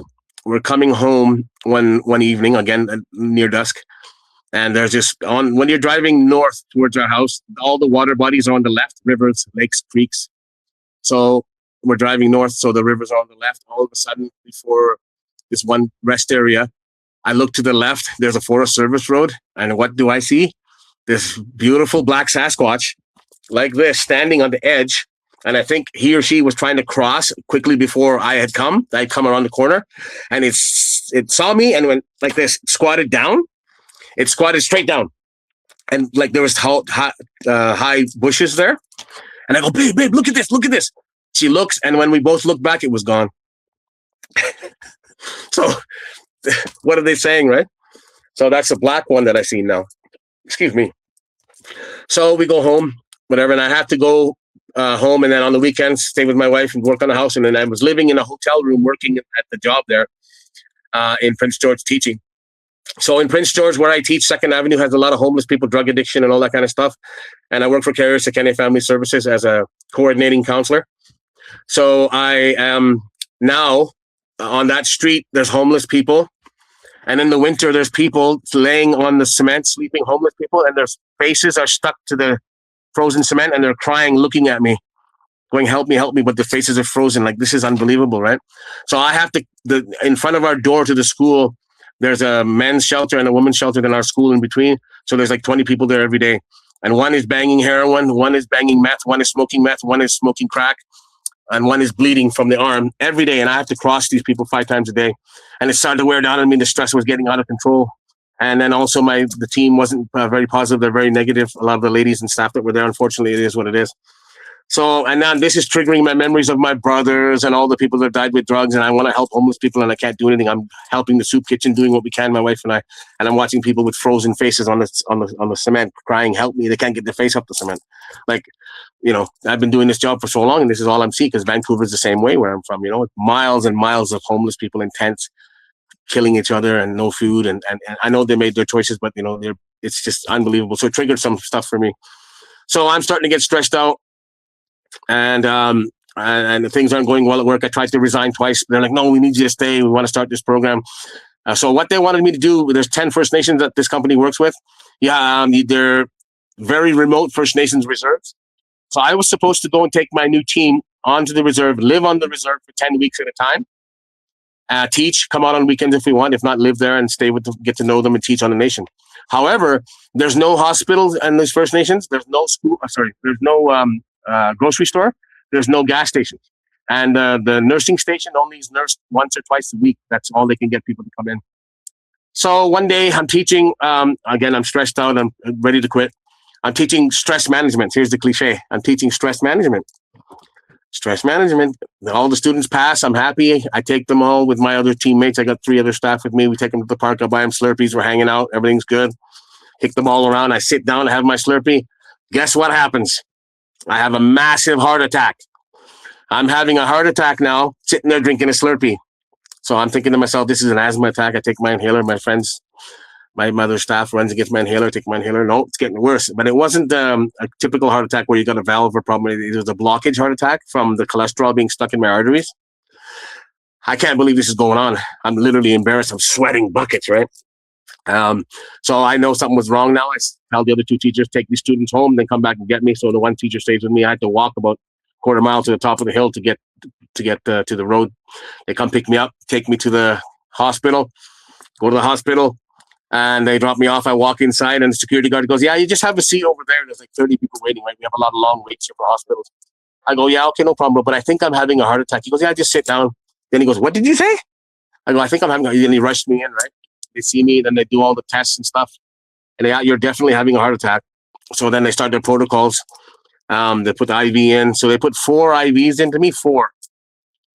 S2: We're coming home one evening, again, near dusk. And there's just when you're driving north towards our house, all the water bodies are on the left, rivers, lakes, creeks. So we're driving north, so the rivers are on the left. All of a sudden, before this one rest area, I look to the left, there's a Forest Service road. And what do I see? This beautiful black Sasquatch, like this, standing on the edge. and I think he or she was trying to cross quickly before I had come. I'd come around the corner, and it saw me and went like this, squatted down. It squatted straight down, and like there was high bushes there. And I go, babe, look at this. She looks, and when we both look back, it was gone. So, what are they saying, right? So that's the black one that I see now. Excuse me. So we go home, whatever, and I have to go home, and then on the weekends stay with my wife and work on the house. And then I was living in a hotel room, working at the job there in Prince George, teaching. So in Prince George, where I teach, 2nd Avenue has a lot of homeless people, drug addiction, and all that kind of stuff. And I work for Carrier Sekene Family Services as a coordinating counselor. So I am now on that street. There's homeless people, and in the winter, there's people laying on the cement, sleeping, homeless people, and their faces are stuck to the frozen cement, and they're crying, looking at me, going, help me, but the faces are frozen. Like, this is unbelievable, right? So I have to, in front of our door to the school, there's a men's shelter and a women's shelter in our school in between. So there's like 20 people there every day. And one is banging heroin, one is banging meth, one is smoking meth, one is smoking crack, and one is bleeding from the arm every day. And I have to cross these people 5 times a day. And it started to wear down on me. The stress was getting out of control. And then also the team wasn't very positive. They're very negative. A lot of the ladies and staff that were there, unfortunately, it is what it is. So, and now this is triggering my memories of my brothers and all the people that died with drugs. And I want to help homeless people, and I can't do anything. I'm helping the soup kitchen, doing what we can, my wife and I. And I'm watching people with frozen faces on the cement, crying, help me. They can't get their face up the cement. Like, I've been doing this job for so long, and this is all I'm seeing, because Vancouver's the same way where I'm from. Miles and miles of homeless people in tents, killing each other, and no food. And I know they made their choices, but it's just unbelievable. So it triggered some stuff for me. So I'm starting to get stressed out. And things aren't going well at work. I tried to resign twice. They're like, no, we need you to stay. We want to start this program. So what they wanted me to do, there's 10 First Nations that this company works with. They're very remote First Nations reserves. So I was supposed to go and take my new team onto the reserve, live on the reserve for 10 weeks at a time, teach, come out on weekends if we want, if not live there and stay with them, get to know them and teach on the nation. However, there's no hospitals in these First Nations. There's no school. There's no grocery store. There's no gas stations. And the nursing station only is nursed once or twice a week. That's all they can get people to come in. So one day I'm teaching, again, I'm stressed out. I'm ready to quit. I'm teaching stress management. Here's the cliche. I'm teaching stress management. Stress management. All the students pass. I'm happy. I take them all with my other teammates. I got 3 other staff with me. We take them to the park. I buy them Slurpees. We're hanging out. Everything's good. Kick them all around. I sit down. I have my Slurpee. Guess what happens? I have a massive heart attack. I'm having a heart attack now, sitting there drinking a Slurpee. So I'm thinking to myself, this is an asthma attack. I take my inhaler. My friends, my mother's staff runs and gets my inhaler. Take my inhaler. No, it's getting worse. But it wasn't a typical heart attack where you got a valve or problem. It was a blockage heart attack from the cholesterol being stuck in my arteries. I can't believe this is going on. I'm literally embarrassed. I'm sweating buckets, right? So I know something was wrong now. I tell the other 2 teachers, take these students home, then come back and get me. So the one teacher stays with me. I had to walk about a 1/4 mile to the top of the hill to get to the road. They come pick me up, take me to the hospital, go to the hospital, and they drop me off. I walk inside, and the security guard goes, yeah, you just have a seat over there. There's like 30 people waiting, right? We have a lot of long waits here for hospitals. I go, yeah, okay, no problem. But I think I'm having a heart attack. He goes, yeah, just sit down. Then he goes, what did you say? I go, I think I'm having and he rushed me in, right? They see me, then they do all the tests and stuff. And you're definitely having a heart attack. So then they start their protocols. They put the IV in. So they put 4 IVs into me, 4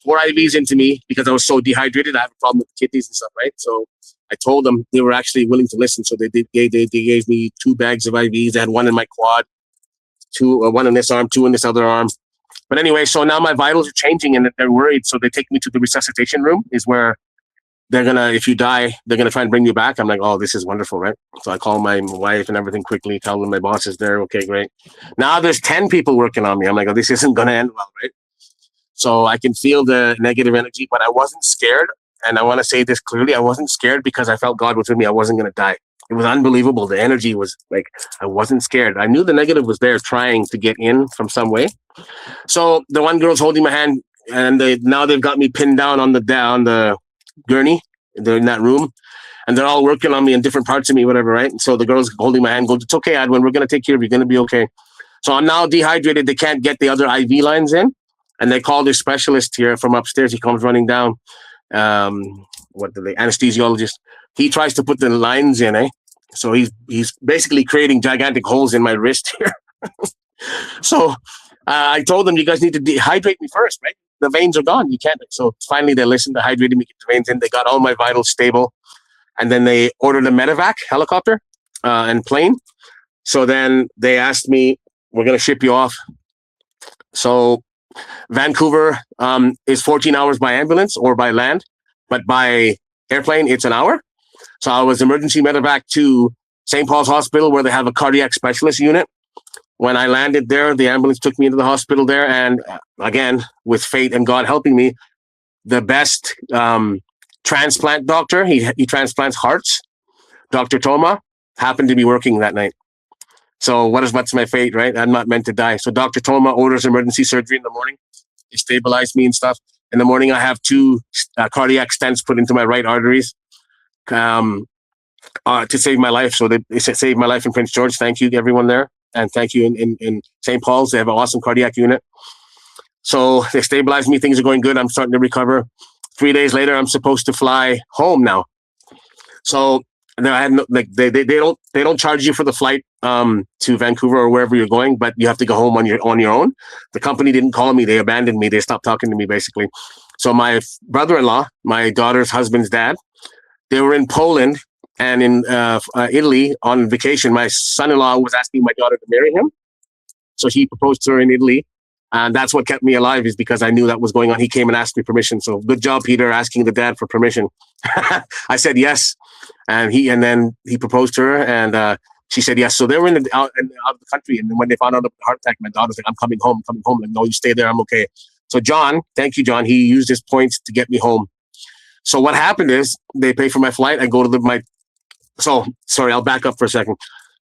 S2: IVs into me because I was so dehydrated. I have a problem with the kidneys and stuff, right? So I told them, they were actually willing to listen. So they gave me 2 bags of IVs. They had 1 in my quad, 1 in this arm, 2 in this other arm. But anyway, so now my vitals are changing and they're worried. So they take me to the resuscitation room, is where they're going to, if you die, they're going to try and bring you back. I'm like, oh, this is wonderful, right? So I call my wife and everything quickly, tell them my boss is there. Okay, great. Now there's 10 people working on me. I'm like, oh, this isn't going to end well, right? So I can feel the negative energy, but I wasn't scared. And I want to say this clearly. I wasn't scared because I felt God was with me. I wasn't going to die. It was unbelievable. The energy was like, I wasn't scared. I knew the negative was there trying to get in from some way. So the one girl's holding my hand, and now they've got me pinned down on the gurney. They're in that room, and they're all working on me in different parts of me, whatever, right? And so the girl's holding my hand, goes, it's okay, Adwin, we're going to take care of you. You're going to be okay. So I'm now dehydrated. They can't get the other IV lines in, and they call their specialist here from upstairs. He comes running down. Anesthesiologist. He tries to put the lines in, So he's basically creating gigantic holes in my wrist here. So I told them, you guys need to dehydrate me first, right? The veins are gone. You can't. So finally they listened to hydrating me, get the veins in. They got all my vitals stable. And then they ordered a medevac helicopter and plane. So then they asked me, we're going to ship you off. So Vancouver is 14 hours by ambulance or by land, but by airplane, it's an hour. So I was emergency medevac to St. Paul's Hospital, where they have a cardiac specialist unit. When I landed there, the ambulance took me into the hospital there. And again, with fate and God helping me, the best transplant doctor, he transplants hearts, Dr. Toma, happened to be working that night. So what's my fate, right? I'm not meant to die. So Dr. Toma orders emergency surgery in the morning. He stabilized me and stuff. In the morning, I have 2 cardiac stents put into my right arteries to save my life. So they saved my life in Prince George. Thank you, everyone there. And thank you in St. Paul's. They have an awesome cardiac unit. So they stabilized me. Things are going good. I'm starting to recover. 3 days later, I'm supposed to fly home now. So I had they don't charge you for the flight to Vancouver or wherever you're going, but you have to go home on your own. The company didn't call me; they abandoned me. They stopped talking to me basically. So my brother-in-law, my daughter's husband's dad, they were in Poland and in Italy on vacation. My son-in-law was asking my daughter to marry him, so he proposed to her in Italy. And that's what kept me alive, is because I knew that was going on. He came and asked me permission. So good job, Peter, asking the dad for permission. I said yes. And then he proposed to her, and she said yes. So they were out of the country. And then when they found out about the heart attack, my daughter's like, I'm coming home. Like, no, you stay there. I'm okay. So John, thank you, John. He used his points to get me home. So what happened is they pay for my flight. I go to sorry, I'll back up for a second.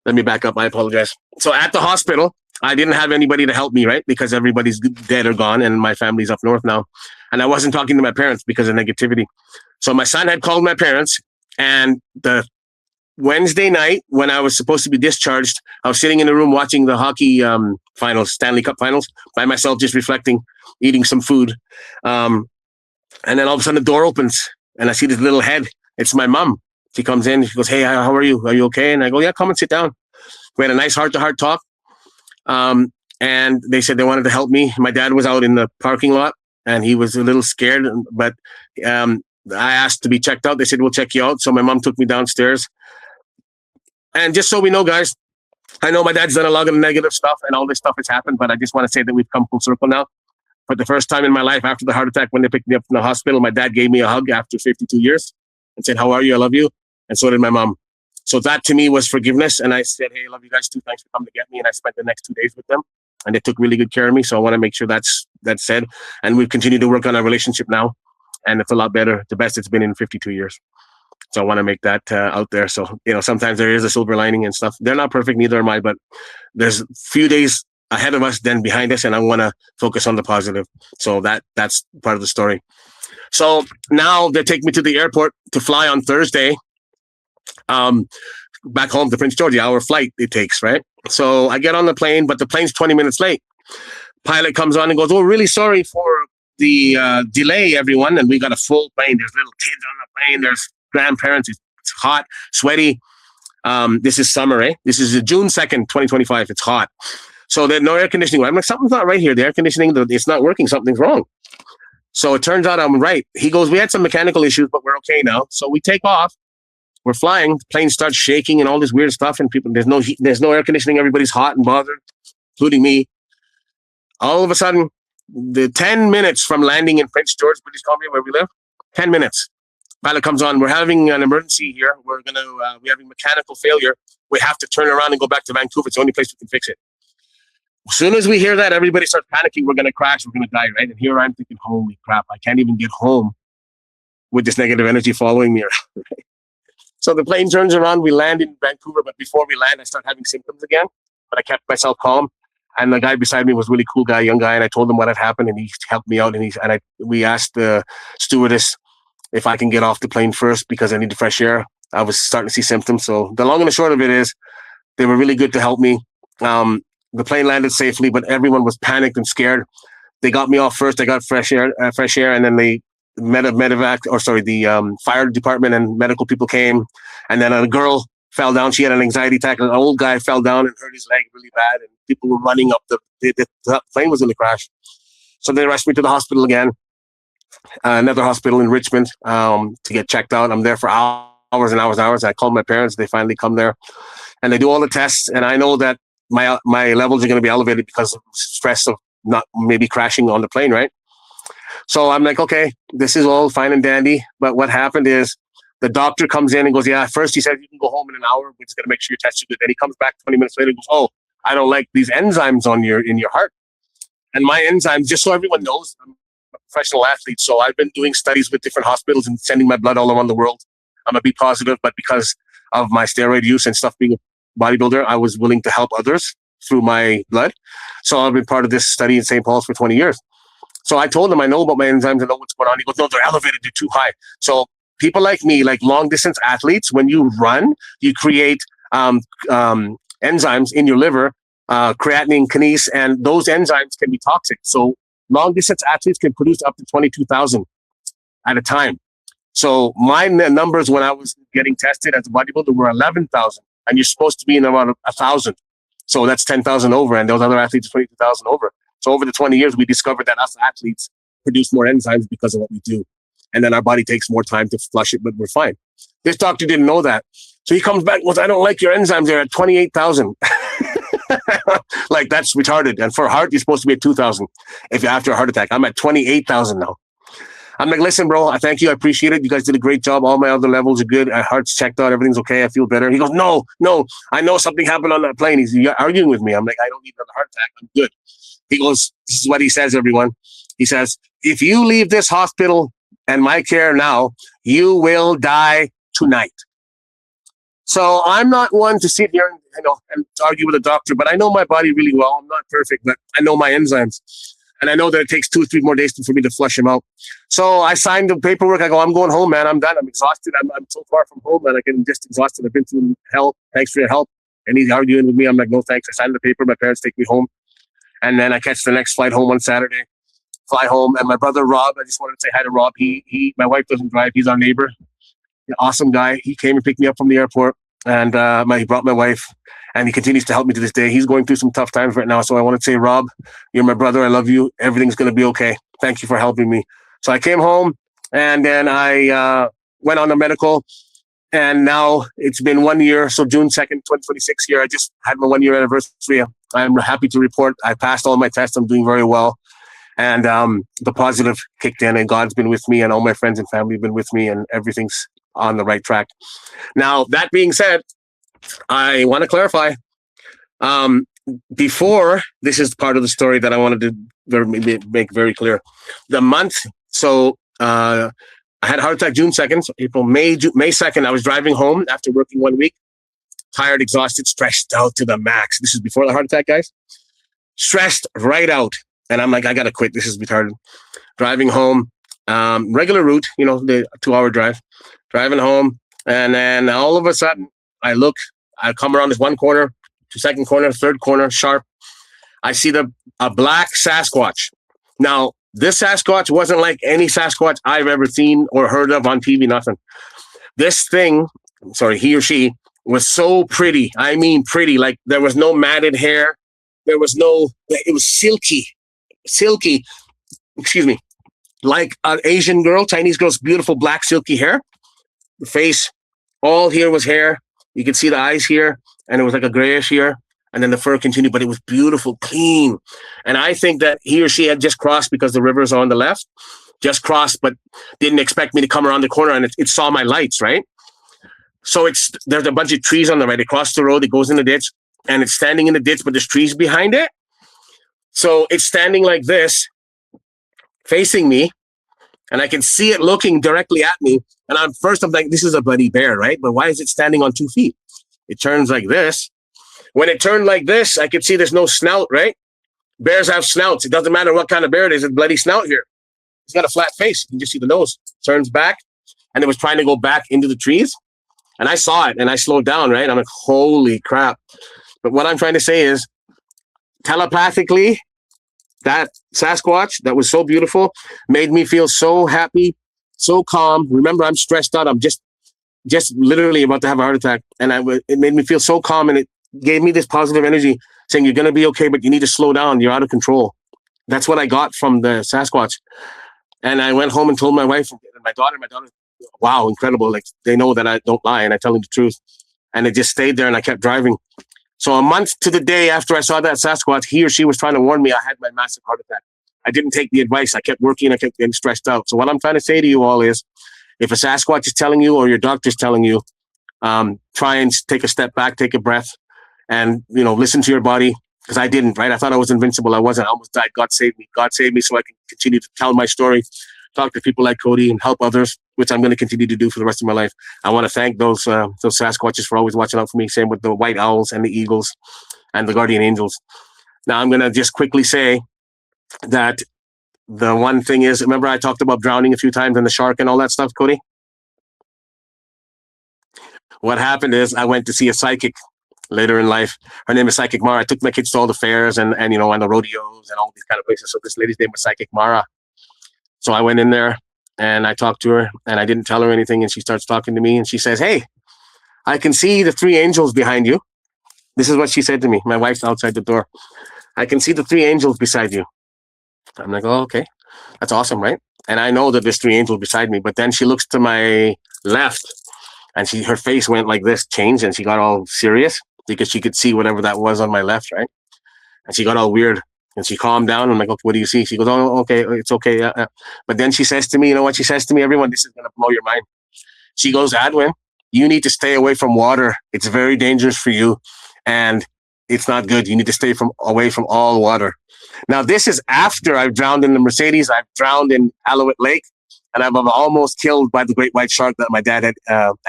S2: Let me back up. I apologize. So at the hospital, I didn't have anybody to help me, right? Because everybody's dead or gone, and my family's up north now. And I wasn't talking to my parents because of negativity. So my son had called my parents, and the Wednesday night when I was supposed to be discharged, I was sitting in a room watching the hockey finals, Stanley Cup finals, by myself, just reflecting, eating some food. And then all of a sudden the door opens, and I see this little head. It's my mom. She comes in. She goes, "Hey, how are you? Are you okay?" And I go, "Yeah, come and sit down." We had a nice heart-to-heart talk. And they said they wanted to help me. My dad was out in the parking lot, and he was a little scared, but I asked to be checked out. They said, "We'll check you out." So my mom took me downstairs. And just so we know, guys, I know my dad's done a lot of negative stuff and all this stuff has happened, but I just want to say that we've come full circle now. For the first time in my life, after the heart attack, when they picked me up from the hospital, my dad gave me a hug after 52 years and said, "How are you? I love you." And so did my mom. So that to me was forgiveness. And I said, "Hey, I love you guys too. Thanks for coming to get me." And I spent the next 2 days with them, and they took really good care of me. So I want to make sure that's said. And we've continued to work on our relationship now, and it's a lot better. The best it's been in 52 years. So I want to make that out there. So, sometimes there is a silver lining and stuff. They're not perfect, neither am I, but there's a few days ahead of us than behind us, and I want to focus on the positive. So that's part of the story. So now they take me to the airport to fly on Thursday back home to Prince George, the hour flight it takes, right? So I get on the plane, but the plane's 20 minutes late. Pilot comes on and goes, "Oh, really sorry for the delay, everyone." And we got a full plane. There's little kids on the plane. There's grandparents. It's hot, sweaty. This is summer, eh? This is June 2nd, 2025. It's hot. So there's no air conditioning. I'm like, something's not right here. The air conditioning, it's not working. Something's wrong. So it turns out I'm right. He goes, "We had some mechanical issues, but we're okay now." So we take off. We're flying. The plane starts shaking and all this weird stuff. And people, there's no heat, there's no air conditioning. Everybody's hot and bothered, including me. All of a sudden, the 10 minutes from landing in Prince George, British Columbia, where we live, 10 minutes. Pilot comes on. "We're having an emergency here. We're having mechanical failure. We have to turn around and go back to Vancouver. It's the only place we can fix it." As soon as we hear that, everybody starts panicking. We're going to crash. We're going to die, right? And here I'm thinking, holy crap, I can't even get home with this negative energy following me around. Right? So the plane turns around. We land in Vancouver, but before we land, I start having symptoms again. But I kept myself calm. And the guy beside me was a really cool guy, young guy, and I told him what had happened, and he helped me out. And we asked the stewardess if I can get off the plane first because I need the fresh air. I was starting to see symptoms. So the long and the short of it is, they were really good to help me. The plane landed safely, but everyone was panicked and scared. They got me off first. I got fresh air, and then they the fire department and medical people came, and then a girl fell down. She had an anxiety attack. An old guy fell down and hurt his leg really bad, and people were running up. The plane was in the crash, so they rushed me to the hospital again, another hospital in Richmond, to get checked out. I'm there for hours and hours and hours. I called my parents. They finally come there, and they do all the tests, and I know that my levels are going to be elevated because of stress of not maybe crashing on the plane, right? So I'm like, okay, this is all fine and dandy. But what happened is the doctor comes in and goes, yeah, first he said you can go home in an hour. We're just going to make sure your tests are good. Then he comes back 20 minutes later and goes, oh, I don't like these enzymes in your heart. And my enzymes, just so everyone knows, I'm a professional athlete. So I've been doing studies with different hospitals and sending my blood all around the world. I'm a B positive, but because of my steroid use and stuff, being a bodybuilder, I was willing to help others through my blood. So I've been part of this study in St. Paul's for 20 years. So I told him I know about my enzymes, I know what's going on. He goes, no, they're elevated, they're too high. So people like me, like long distance athletes, when you run, you create enzymes in your liver, creatinine, kinase, and those enzymes can be toxic. So long distance athletes can produce up to 22,000 at a time. So my numbers when I was getting tested as a bodybuilder were 11,000, and you're supposed to be in about 1,000. So that's 10,000 over, and those other athletes 22,000 over. So over the 20 years, we discovered that us athletes produce more enzymes because of what we do. And then our body takes more time to flush it, but we're fine. This doctor didn't know that. So he comes back and goes, I don't like your enzymes. They're at 28,000. Like, that's retarded. And for a heart, you're supposed to be at 2,000 if you're after a heart attack. I'm at 28,000 now. I'm like, listen, bro, I thank you. I appreciate it. You guys did a great job. All my other levels are good. My heart's checked out. Everything's okay. I feel better. He goes, no, I know something happened on that plane. He's arguing with me. I'm like, I don't need another heart attack. I'm good. He goes, this is what he says, everyone. He says, if you leave this hospital and my care now, you will die tonight. So I'm not one to sit here and argue with a doctor, but I know my body really well. I'm not perfect, but I know my enzymes. And I know that it takes 2 or 3 more days for me to flush them out. So I signed the paperwork. I go, I'm going home, man. I'm done. I'm exhausted. I'm so far from home, man. I'm just exhausted. I've been through hell. Thanks for your help. And he's arguing with me. I'm like, no, thanks. I signed the paper. My parents take me home. And then I catch the next flight home on Saturday. Fly home. And my brother, Rob, I just wanted to say hi to Rob. My wife doesn't drive. He's our neighbor. An awesome guy. He came and picked me up from the airport. And he brought my wife. And he continues to help me to this day. He's going through some tough times right now. So I want to say, Rob, you're my brother. I love you. Everything's going to be okay. Thank you for helping me. So I came home, and then I went on the medical. And now it's been 1 year. So June 2nd, 2026 here. I just had my 1 year anniversary. I'm happy to report I passed all my tests. I'm doing very well. And the positive kicked in, and God's been with me, and all my friends and family have been with me, and everything's on the right track. Now, that being said, I want to clarify. Before, this is part of the story that I wanted to make very clear. The month, so I had a heart attack June 2nd, so May 2nd, I was driving home after working 1 week, tired, exhausted, stressed out to the max. This is before the heart attack, guys. Stressed right out. And I'm like, I got to quit. This is retarded. Driving home, regular route, the 2-hour drive, driving home. And then all of a sudden, I come around this one corner, second corner, third corner, sharp. I see a black Sasquatch. Now, this Sasquatch wasn't like any Sasquatch I've ever seen or heard of on TV, nothing. This thing, he or she, was so pretty. I mean, pretty. Like, there was no matted hair. It was silky, excuse me, like an Asian girl, Chinese girl's beautiful black silky hair. The face, all here was hair. You could see the eyes here, and it was like a grayish here, and then the fur continued, but it was beautiful, clean. And I think that he or she had just crossed because the river's on the left, just crossed, but didn't expect me to come around the corner, and it saw my lights, right? So there's a bunch of trees on the right. It crossed the road, it goes in the ditch, and it's standing in the ditch, but there's trees behind it. So it's standing like this, facing me, and I can see it looking directly at me. And I'm like, this is a bloody bear, right? But why is it standing on 2 feet? It turns like this. When it turned like this, I could see there's no snout, right? Bears have snouts. It doesn't matter what kind of bear it is. It's a bloody snout here. It's got a flat face. You can just see the nose. Turns back, and it was trying to go back into the trees. And I saw it, and I slowed down, right? I'm like, holy crap. But what I'm trying to say is, telepathically, that Sasquatch that was so beautiful made me feel so happy, so calm. Remember, I'm stressed out. I'm just literally about to have a heart attack, and it made me feel so calm, and it gave me this positive energy, saying you're gonna be okay, but you need to slow down. You're out of control. That's what I got from the Sasquatch. And I went home and told my wife and my daughter, wow, incredible. Like, they know that I don't lie and I tell them the truth. And it just stayed there, and I kept driving. So a month to the day after I saw that Sasquatch, he or she was trying to warn me I had my massive heart attack. I didn't take the advice. I kept working. I kept getting stressed out. So what I'm trying to say to you all is, if a Sasquatch is telling you or your doctor's telling you, try and take a step back, take a breath, and, listen to your body. Because I didn't, right? I thought I was invincible. I wasn't. I almost died. God saved me. God saved me so I can continue to tell my story, talk to people like Cody, and help others, which I'm going to continue to do for the rest of my life. I want to thank those Sasquatches for always watching out for me. Same with the white owls and the eagles and the guardian angels. Now, I'm going to just quickly say that the one thing is, remember I talked about drowning a few times and the shark and all that stuff, Cody? What happened is I went to see a psychic later in life. Her name is Psychic Mara. I took my kids to all the fairs and the rodeos and all these kind of places. So this lady's name was Psychic Mara. So I went in there and I talked to her, and I didn't tell her anything. And she starts talking to me, and she says, "Hey, I can see the 3 angels behind you." This is what she said to me. My wife's outside the door. "I can see the 3 angels beside you." I'm like, "Oh, okay. That's awesome, right?" And I know that there's 3 angels beside me. But then she looks to my left, and her face went like this, changed, and she got all serious because she could see whatever that was on my left, right? And she got all weird, and she calmed down. I'm like, "Okay, what do you see?" She goes, "Oh, okay, it's okay." But then she says to me, you know what she says to me? Everyone, this is going to blow your mind. She goes, "Adwin, you need to stay away from water. It's very dangerous for you, and it's not good. You need to stay away from all water." Now, this is after I've drowned in the Mercedes. I've drowned in Alouette Lake, and I'm almost killed by the great white shark that my dad had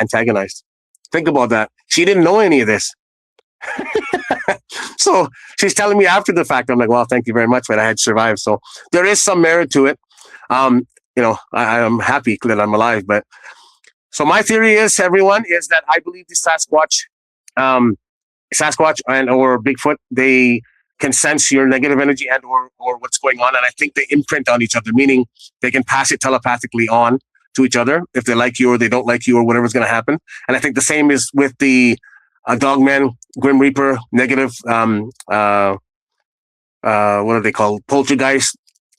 S2: antagonized. Think about that. She didn't know any of this. So she's telling me after the fact. I'm like, "Well, thank you very much, but I had survived." So there is some merit to it. I'm happy that I'm alive. But so my theory is, everyone, is that I believe the Sasquatch and or Bigfoot, they can sense your negative energy and or what's going on, and I think they imprint on each other, meaning they can pass it telepathically on to each other if they like you or they don't like you or whatever's going to happen. And I think the same is with the Dogman, Grim Reaper, negative, what are they called? Poltergeist,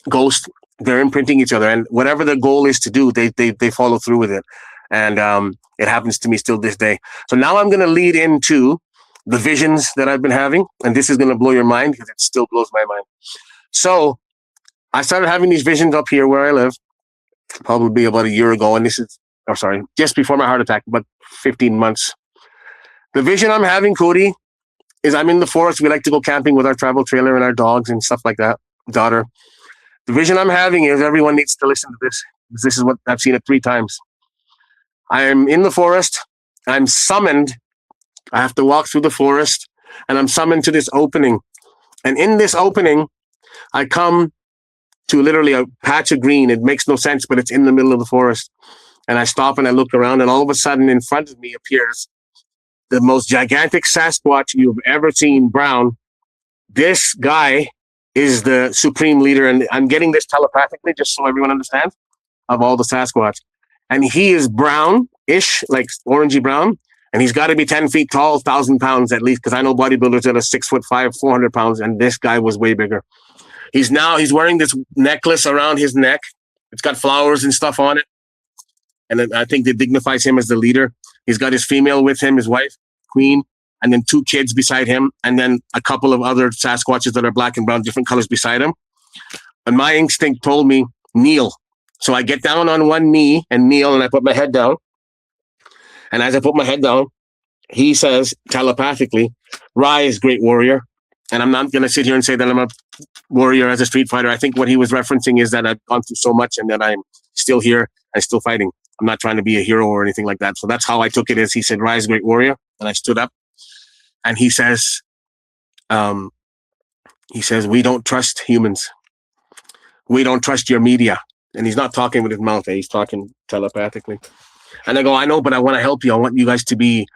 S2: ghost. They're imprinting each other, and whatever their goal is to do, they follow through with it. And it happens to me still this day. So now I'm going to lead into the visions that I've been having, and this is going to blow your mind because it still blows my mind. So I started having these visions up here where I live, probably about a year ago, and just before my heart attack, about 15 months. The vision I'm having, Cody, is I'm in the forest. We like to go camping with our travel trailer and our dogs and stuff like that, daughter. The vision I'm having is, everyone needs to listen to this. This is what I've seen it 3 times. I am in the forest. I'm summoned. I have to walk through the forest, and I'm summoned to this opening. And in this opening, I come to literally a patch of green. It makes no sense, but it's in the middle of the forest. And I stop and I look around, and all of a sudden in front of me appears the most gigantic Sasquatch you've ever seen, brown. This guy is the supreme leader, and I'm getting this telepathically just so everyone understands, of all the Sasquatch. And he is brown-ish, like orangey brown, and he's got to be 10 feet tall, 1,000 pounds at least, because I know bodybuilders that are 6'5", 400 pounds, and this guy was way bigger. He's wearing this necklace around his neck. It's got flowers and stuff on it, and I think that dignifies him as the leader. He's got his female with him, his wife, Queen, and then 2 kids beside him, and then a couple of other Sasquatches that are black and brown, different colors beside him. And my instinct told me, kneel. So I get down on one knee and kneel, and I put my head down. And as I put my head down, he says telepathically, "Rise, great warrior." And I'm not going to sit here and say that I'm a warrior as a street fighter. I think what he was referencing is that I've gone through so much and that I'm still here and still fighting. I'm not trying to be a hero or anything like that. So that's how I took it, as he said, "Rise, great warrior." And I stood up, and he says, "We don't trust humans. We don't trust your media." And he's not talking with his mouth. He's talking telepathically. And I go, "I know, but I want to help you. I want you guys to be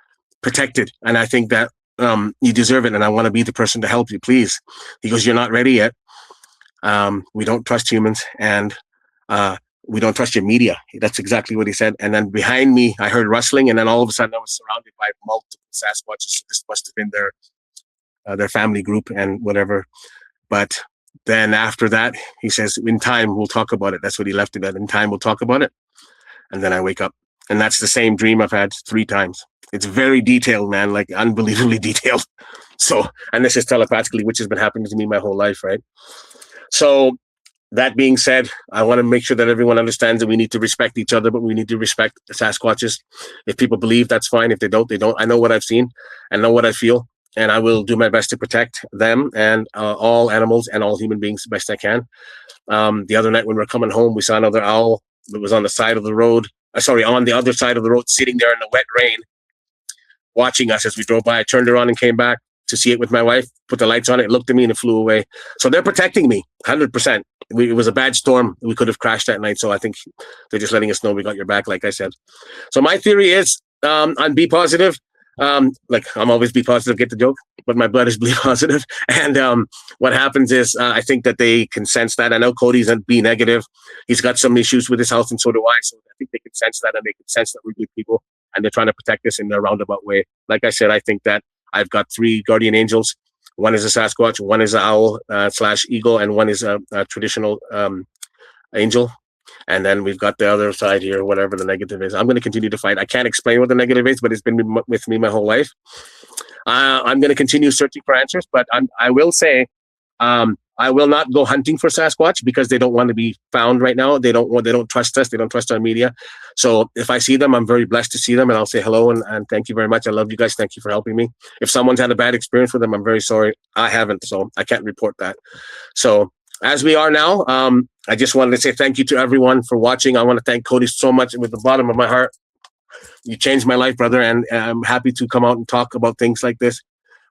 S2: protected. And I think that You deserve it, and I want to be the person to help you, please. He goes, you're not ready yet. We don't trust humans, and we don't trust your media. That's exactly what he said. And then behind me, I heard rustling, and then all of a sudden I was surrounded by multiple Sasquatches. This must have been their family group and whatever. But then after that, he says, in time, we'll talk about it. That's what he left it at. In time, we'll talk about it. And then I wake up. And that's the same dream I've had 3 times. It's very detailed, man, like unbelievably detailed. So, and this is telepathically, which has been happening to me my whole life, right? So that being said, I want to make sure that everyone understands that we need to respect each other, but we need to respect the Sasquatches. If people believe, that's fine. If they don't, they don't. I know what I've seen and know what I feel, and I will do my best to protect them and all animals and all human beings the best I can. The other night when we were coming home, we saw another owl that was on the side of the road. On the other side of the road, sitting there in the wet rain, watching us as we drove by. I turned around and came back to see it with my wife, put the lights on it, looked at me, and it flew away. So they're protecting me 100%. It was a bad storm. We could have crashed that night. So I think they're just letting us know we got your back, like I said. So my theory is I'm B positive. Like I'm always B positive, get the joke, but my blood is B positive. And what happens is I think that they can sense that. I know Cody's B negative. He's got some issues with his health, and so do I. So I think they can sense that, and they can sense that we're good people, and they're trying to protect us in a roundabout way. Like I said, I think that I've got 3 guardian angels. One is a Sasquatch, one is an owl / eagle, and one is a traditional angel. And then we've got the other side here, whatever the negative is. I'm going to continue to fight. I can't explain what the negative is, but it's been with me my whole life. I'm going to continue searching for answers, but I will say I will not go hunting for Sasquatch because they don't want to be found right now. They don't trust us. They don't trust our media. So if I see them, I'm very blessed to see them, and I'll say hello and thank you very much. I love you guys. Thank you for helping me. If someone's had a bad experience with them, I'm very sorry. I haven't, so I can't report that. So as we are now, I just wanted to say thank you to everyone for watching. I want to thank Cody so much with the bottom of my heart. You changed my life, brother, and I'm happy to come out and talk about things like this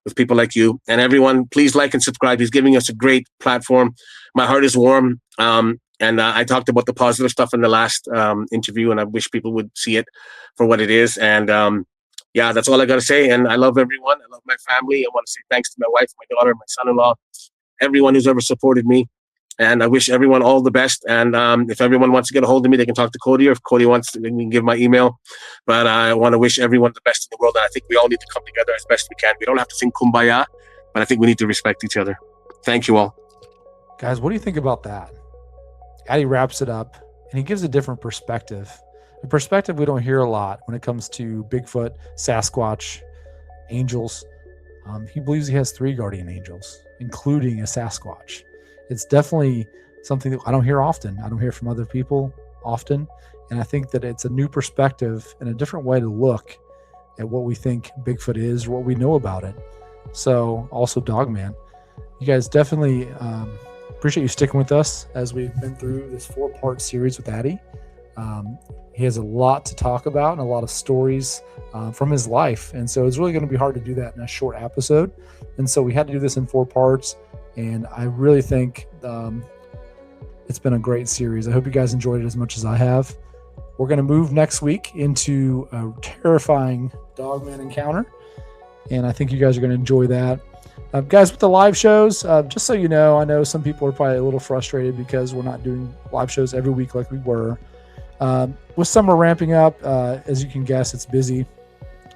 S2: with people like you. And everyone, please like and subscribe. He's giving us a great platform. My heart is warm. And I talked about the positive stuff in the last interview, and I wish people would see it for what it is. And yeah, that's all I got to say. And I love everyone. I love my family. I want to say thanks to my wife, my daughter, my son-in-law, everyone who's ever supported me. And I wish everyone all the best. And if everyone wants to get a hold of me, they can talk to Cody, or if Cody wants to, they can give my email. But I want to wish everyone the best in the world. And I think we all need to come together as best we can. We don't have to sing Kumbaya, but I think we need to respect each other. Thank you all.
S1: Guys, what do you think about that? Addy wraps it up, and he gives a different perspective. A perspective we don't hear a lot when it comes to Bigfoot, Sasquatch, angels. He believes he has 3 guardian angels, including a Sasquatch. It's definitely something that I don't hear often. I don't hear from other people often. And I think that it's a new perspective and a different way to look at what we think Bigfoot is, or what we know about it. So also Dogman, you guys definitely appreciate you sticking with us as we've been through this 4-part series with Addy. He has a lot to talk about and a lot of stories from his life. And so it's really going to be hard to do that in a short episode. And so we had to do this in 4 parts. And I really think it's been a great series. I hope you guys enjoyed it as much as I have. We're going to move next week into a terrifying Dogman encounter. And I think you guys are going to enjoy that. Guys, with the live shows, just so you know, I know some people are probably a little frustrated because we're not doing live shows every week like we were. With summer ramping up, as you can guess, it's busy.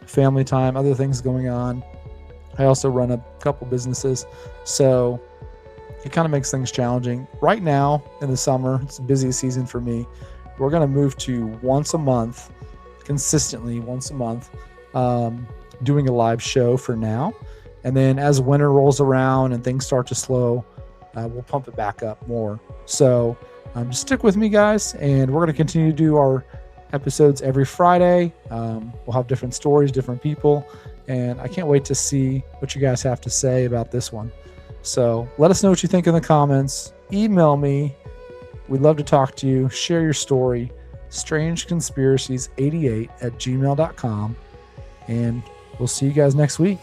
S1: Family time, other things going on. I also run a couple businesses, so it kind of makes things challenging. Right now in the summer, it's the busiest season for me. We're going to move to once a month, consistently once a month, doing a live show for now. And then as winter rolls around and things start to slow, we'll pump it back up more. So just stick with me, guys, and we're going to continue to do our episodes every Friday. We'll have different stories, different people, and I can't wait to see what you guys have to say about this one. So let us know what you think in the comments. Email me. We'd love to talk to you. Share your story. strangeconspiracies88@gmail.com. And we'll see you guys next week.